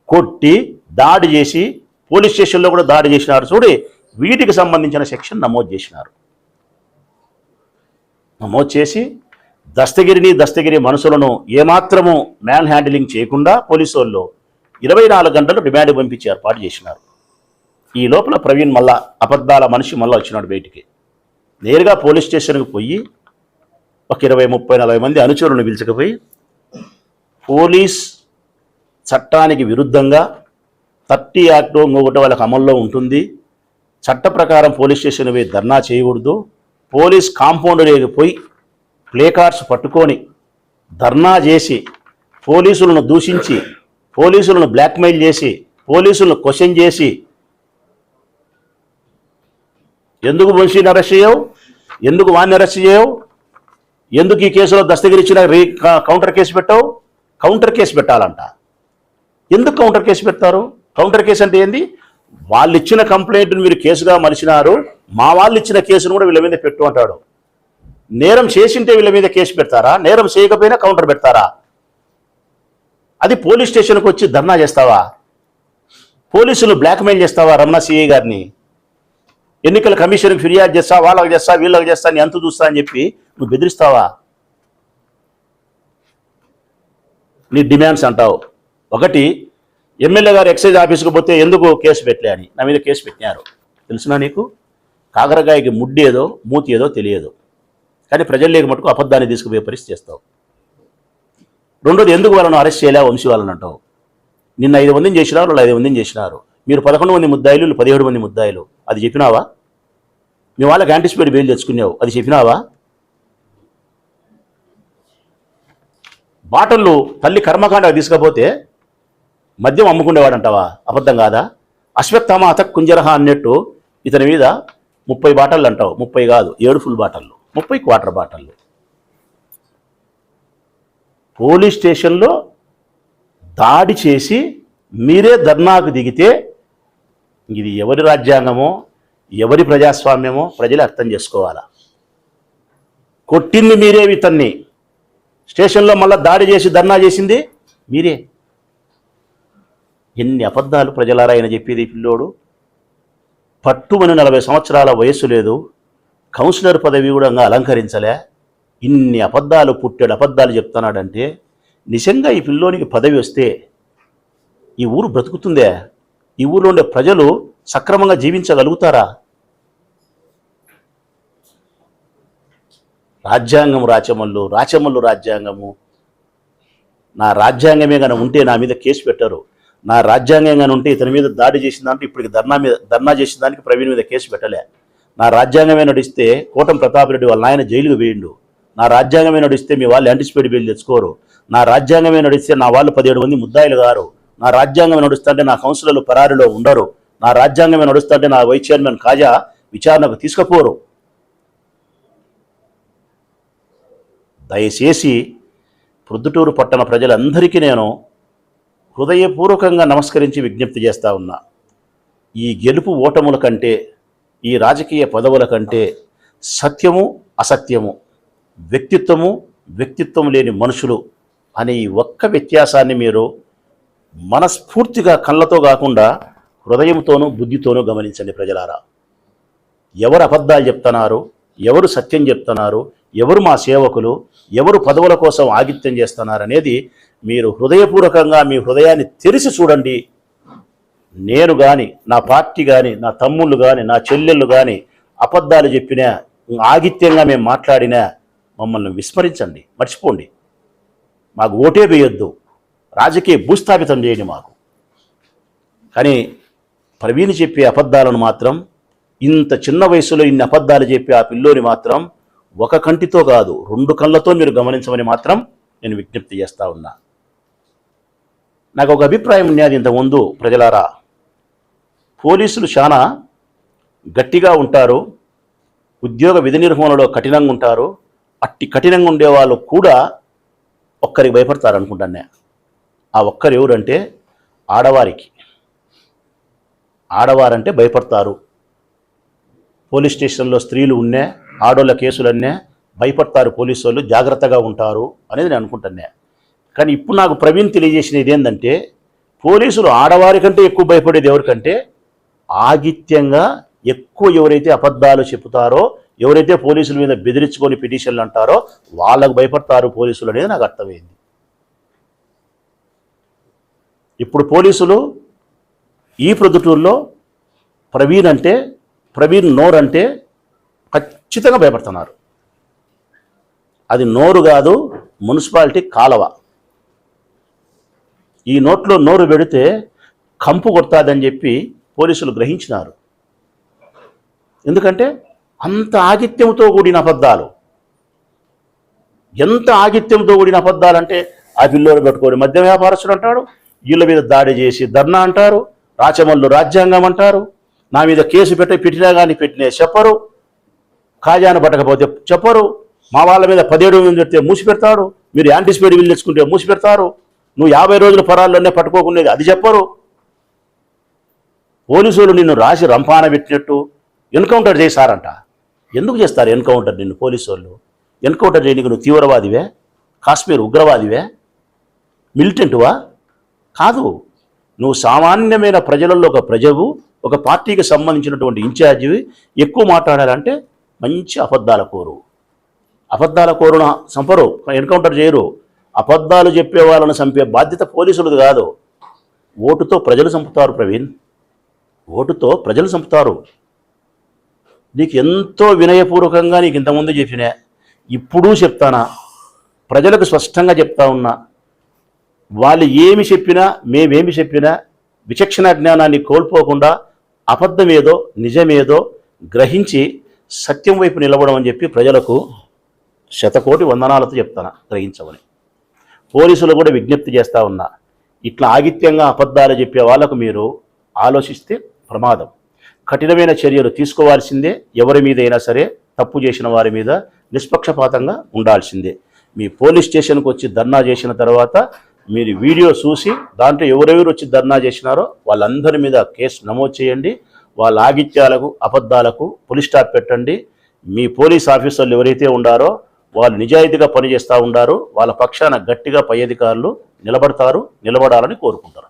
కొట్టి దాడి చేసి పోలీస్ స్టేషన్లో కూడా దాడి చేసినారు. చూడి, వీటికి సంబంధించిన సెక్షన్ నమోదు చేసినారు. నమోదు చేసి దస్తగిరి మనుషులను ఏమాత్రము మ్యాన్ హ్యాండిలింగ్ చేయకుండా పోలీసు వాళ్ళు 24 గంటలు రిమాండ్ పంపించి ఏర్పాటు చేసినారు. ఈ లోపల ప్రవీణ్ మళ్ళా అబద్ధాల మనిషి మళ్ళీ వచ్చినాడు బయటికి. నేరుగా పోలీస్ స్టేషన్కి పోయి ఒక 20, 30, 40 మంది అనుచరులను పిలుచుకుపోయి పోలీస్ చట్టానికి విరుద్ధంగా 30 యాక్ట్ ఇంకొకటి వాళ్ళకి అమల్లో ఉంటుంది, చట్ట ప్రకారం పోలీస్ స్టేషన్ పోయి ధర్నా చేయకూడదు, పోలీస్ కాంపౌండ్ లేకపోయి ప్లే కార్డ్స్ పట్టుకొని ధర్నా చేసి పోలీసులను దూషించి పోలీసులను బ్లాక్మెయిల్ చేసి పోలీసులను క్వశ్చన్ చేసి ఎందుకు వంశీని అరెస్ట్ చేయవు, ఎందుకు వాడిని అరెస్ట్ చేయవు, ఎందుకు ఈ కేసులో దస్తగిరి ఇచ్చిన కౌంటర్ కేసు పెట్టావు? కౌంటర్ కేసు పెట్టాలంట. ఎందుకు కౌంటర్ కేసు పెడతారు? కౌంటర్ కేసు అంటే ఏంది? వాళ్ళు ఇచ్చిన కంప్లైంట్ను మీరు కేసుగా మలిచినారు, మా వాళ్ళు ఇచ్చిన కేసును కూడా వీళ్ళ మీద పెట్టు అంటాడు. నేరం చేసింటే వీళ్ళ మీద కేసు పెడతారా? నేరం చేయకపోయినా కౌంటర్ పెడతారా? అది పోలీస్ స్టేషన్కి వచ్చి ధర్నా చేస్తావా? పోలీసులు బ్లాక్మెయిల్ చేస్తావా? రమణ సిఐ గారిని ఎన్నికల కమిషన్కి ఫిర్యాదు చేస్తా, వాళ్ళకి చేస్తా, వీళ్ళకి చేస్తా, నీ అంతు చూస్తా అని చెప్పి నువ్వు బెదిరిస్తావా? నీ డిమాండ్స్ అంటావు. ఒకటి, ఎమ్మెల్యే గారు ఎక్సైజ్ ఆఫీస్కి పోతే ఎందుకు కేసు పెట్టలే అని నా మీద కేసు పెట్టినారు. తెలుసునా నీకు? కాకరకాయకి ముడ్డి ఏదో మూతి ఏదో తెలియదు, కానీ ప్రజల్లోకి మటుకు అబద్ధాన్ని తీసుకుపోయే పరిస్థితి చేస్తావు. రెండోది, ఎందుకు వాళ్ళను అరెస్ట్ చేయలే వంశీ వాళ్ళని అంటావు. నిన్న 5 మందిని చేసినారు, వాళ్ళు 5 మందిని చేసినారు. మీరు 11 మంది ముద్దాయిలు, 17 మంది ముద్దాయిలు. అది చెప్పినావా? మీ వాళ్ళకి యాంటిసిపేట్ బెయిల్ తెచ్చుకున్నావు, అది చెప్పినావా? బాటళ్ళు తల్లి కర్మకాండకు తీసుకపోతే మద్యం అమ్ముకునేవాడు అంటావా? అబద్ధం కాదా? అశ్వత్థామ అతక్ కుంజరహ అన్నట్టు ఇతని మీద 30 బాటళ్ళు అంటావు. 30 కాదు, 7 ఫుల్ బాటళ్ళు, 30 క్వార్టర్ బాటళ్ళు. పోలీస్ స్టేషన్లో దాడి చేసి మీరే ధర్నాకు దిగితే ఇది ఎవరి రాజ్యాంగమో ఎవరి ప్రజాస్వామ్యమో ప్రజలు అర్థం చేసుకోవాలా. కొట్టింది మీరే, ఇతన్ని స్టేషన్లో మళ్ళీ దాడి చేసి ధర్నా చేసింది మీరే. ఎన్ని అబద్ధాలు ప్రజలారా ఆయన చెప్పేది. పిల్లోడు పట్టుమని 40 సంవత్సరాల వయస్సు లేదు, కౌన్సిలర్ పదవి కూడా అలంకరించలే, ఇన్ని అబద్ధాలు పుట్టాడు అబద్ధాలు చెప్తున్నాడంటే నిజంగా ఈ పిల్లోనికి పదవి వస్తే ఈ ఊరు బ్రతుకుతుందే? ఈ ఊరిలో ఉండే ప్రజలు సక్రమంగా జీవించగలుగుతారా? రాజ్యాంగం రాచమల్లు, రాచమల్లు రాజ్యాంగము. నా రాజ్యాంగమే కానీ ఉంటే నా మీద కేసు పెట్టరు. నా రాజ్యాంగం కానీ ఉంటే ఇతని మీద దాడి చేసిన దాంట్లో ఇప్పటికి ధర్నా చేసిన దానికి ప్రవీణ్ మీద కేసు పెట్టలే. నా రాజ్యాంగమే నడిస్తే కోటం ప్రతాప్ రెడ్డి వాళ్ళ ఆయన జైలుకు వేయండు. నా రాజ్యాంగమే నడిస్తే మీ వాళ్ళు యాంటిసిపేట్ బెయిల్ తెచ్చుకోరు. నా రాజ్యాంగమే నడిస్తే నా వాళ్ళు 17 మంది ముద్దాయిలు గారు. నా రాజ్యాంగమే నడుస్తుంటే నా కౌన్సిలర్లు పరారిలో ఉండరు. నా రాజ్యాంగమే నడుస్తుంటే నా వైస్ చైర్మన్ కాజా విచారణకు తీసుకుపోరు. దయచేసి ప్రొద్దుటూరు పట్టణ ప్రజలందరికీ నేను హృదయపూర్వకంగా నమస్కరించి విజ్ఞప్తి చేస్తూ ఉన్నా. ఈ గెలుపు ఓటముల కంటే, ఈ రాజకీయ పదవుల కంటే సత్యము అసత్యము, వ్యక్తిత్వం లేని మనుషులు అనే ఈ ఒక్క వ్యత్యాసాన్ని మీరు మనస్ఫూర్తిగా కళ్ళతో కాకుండా హృదయంతోనూ బుద్ధితోనూ గమనించండి ప్రజలారా. ఎవరు అబద్ధాలు చెప్తున్నారు, ఎవరు సత్యం చెప్తున్నారు, ఎవరు మా సేవకులు, ఎవరు పదవుల కోసం ఆగిత్యం చేస్తున్నారు అనేది మీరు హృదయపూర్వకంగా మీ హృదయాన్ని తెరిచి చూడండి. నేను కానీ, నా పార్టీ కానీ, నా తమ్ముళ్ళు కానీ, నా చెల్లెళ్ళు కానీ అబద్ధాలు చెప్పినా, ఆగిత్యంగా మేము మాట్లాడినా మమ్మల్ని విస్మరించండి, మర్చిపోండి. మాకు ఓటే వేయొద్దు, రాజకీయ భూస్థాపితం చేయండి మాకు. కానీ ప్రవీణ్ చెప్పే అబద్ధాలను మాత్రం, ఇంత చిన్న వయసులో ఇన్ని అబద్ధాలు చెప్పి ఆ పిల్లోని మాత్రం ఒక కంటితో కాదు 2 కళ్ళతో మీరు గమనించమని మాత్రం నేను విజ్ఞప్తి చేస్తూ ఉన్నా. నాకు ఒక అభిప్రాయం ఉన్నది ఇంతకుముందు ప్రజలారా. పోలీసులు చాలా గట్టిగా ఉంటారు, ఉద్యోగ విధి నిర్వహణలో కఠినంగా ఉంటారు. అట్టి కఠినంగా ఉండేవాళ్ళు కూడా ఒక్కరికి భయపడతారు అనుకుంటానే. ఆ ఒక్కరు ఎవరంటే ఆడవారికి. ఆడవారంటే భయపడతారు. పోలీస్ స్టేషన్లో స్త్రీలు ఉన్నా, ఆడోళ్ళ కేసులన్నా భయపడతారు, పోలీసు వాళ్ళు జాగ్రత్తగా ఉంటారు అనేది నేను అనుకుంటున్నా. కానీ ఇప్పుడు నాకు ప్రవీణ్ తెలియజేసిన ఇదేంటంటే, పోలీసులు ఆడవారి కంటే ఎక్కువ భయపడేది ఎవరికంటే ఆగిత్యంగా ఎక్కువ ఎవరైతే అబద్ధాలు చెబుతారో, ఎవరైతే పోలీసుల మీద బెదిరించుకొని పిటిషన్లు అంటారో వాళ్ళకు భయపడతారు పోలీసులు అనేది నాకు అర్థమైంది. ఇప్పుడు పోలీసులు ఈ ప్రొద్దుటూరులో ప్రవీణ్ నోరు అంటే ఖచ్చితంగా భయపడుతున్నారు. అది నోరు కాదు, మున్సిపాలిటీ కాలవ. ఈ నోట్లో నోరు పెడితే కంపు కొడతాదని చెప్పి పోలీసులు గ్రహించినారు. ఎందుకంటే అంత ఆగిత్యంతో కూడిన అబద్ధాలు. ఎంత ఆగిత్యంతో కూడిన అబద్ధాలు అంటే, ఆ పిల్లోని పెట్టుకొని మద్య వ్యాపారస్తుడు అంటాడు, వీళ్ళ మీద దాడి చేసి ధర్నా అంటారు, రాచమల్లు రాజ్యాంగం అంటారు, నా మీద కేసు పెట్టినా కానీ పెట్టినే చెప్పరు, కాజాను పట్టకపోతే చెప్పరు, మా వాళ్ళ మీద 17 మంది పెడితే మూసి పెడతాడు, మీరు యాంటిసిపేట్ బిల్ తెచ్చుకుంటే మూసి పెడతారు, నువ్వు 50 రోజుల పరాల్లోనే పట్టుకోకునేది అది చెప్పరు. పోలీసులు నిన్ను రాసి రంపాన పెట్టినట్టు ఎన్కౌంటర్ చేశారంట. ఎందుకు చేస్తారు ఎన్కౌంటర్? నిన్ను పోలీసు వాళ్ళు ఎన్కౌంటర్ చేయడానికి నువ్వు తీవ్రవాదివే, కాశ్మీర్ ఉగ్రవాదివే, మిలిటెంటువా? కాదు. నువ్వు సామాన్యమైన ప్రజలలో ఒక ప్రజవు, ఒక పార్టీకి సంబంధించినటువంటి ఇన్ఛార్జివి. ఎక్కువ మాట్లాడాలంటే మంచి అబద్ధాల కోరును చంపరు, ఎన్కౌంటర్ చేయరు. అబద్ధాలు చెప్పే వాళ్ళని చంపే బాధ్యత పోలీసులది కాదు. ఓటుతో ప్రజలు చంపుతారు ప్రవీణ్, ఓటుతో ప్రజలు చంపుతారు. నీకు ఎంతో వినయపూర్వకంగా నీకు ఇంతకుముందు చెప్పినా, ఇప్పుడు చెప్తానా, ప్రజలకు స్పష్టంగా చెప్తా ఉన్నా. వాళ్ళు ఏమి చెప్పినా, మేమేమి చెప్పినా విచక్షణ జ్ఞానాన్ని కోల్పోకుండా అబద్ధమేదో నిజమేదో గ్రహించి సత్యం వైపు నిలబడం అని చెప్పి ప్రజలకు 100 కోటి వందనాలతో చెప్తాను, గ్రహించమని. పోలీసులు కూడా విజ్ఞప్తి చేస్తూ ఉన్నా, ఇట్లా ఆగిత్యంగా అబద్ధాలు చెప్పే వాళ్ళకు మీరు ఆలోచిస్తే ప్రమాదం. కఠినమైన చర్యలు తీసుకోవాల్సిందే. ఎవరి మీద అయినా సరే తప్పు చేసిన వారి మీద నిష్పక్షపాతంగా ఉండాల్సిందే. మీ పోలీస్ స్టేషన్కి వచ్చి ధర్నా చేసిన తర్వాత మీరు వీడియో చూసి దాంట్లో ఎవరెవరు వచ్చి ధర్నా చేసినారో వాళ్ళందరి మీద కేసు నమోదు చేయండి. వాళ్ళ ఆగిత్యాలకు అబద్ధాలకు పులి స్టాప్ పెట్టండి. మీ పోలీస్ ఆఫీసర్లు ఎవరైతే ఉండారో వాళ్ళు నిజాయితీగా పనిచేస్తూ ఉండారు. వాళ్ళ పక్షాన గట్టిగా పై అధికారులు నిలబడతారు, నిలబడాలని కోరుకుంటారు.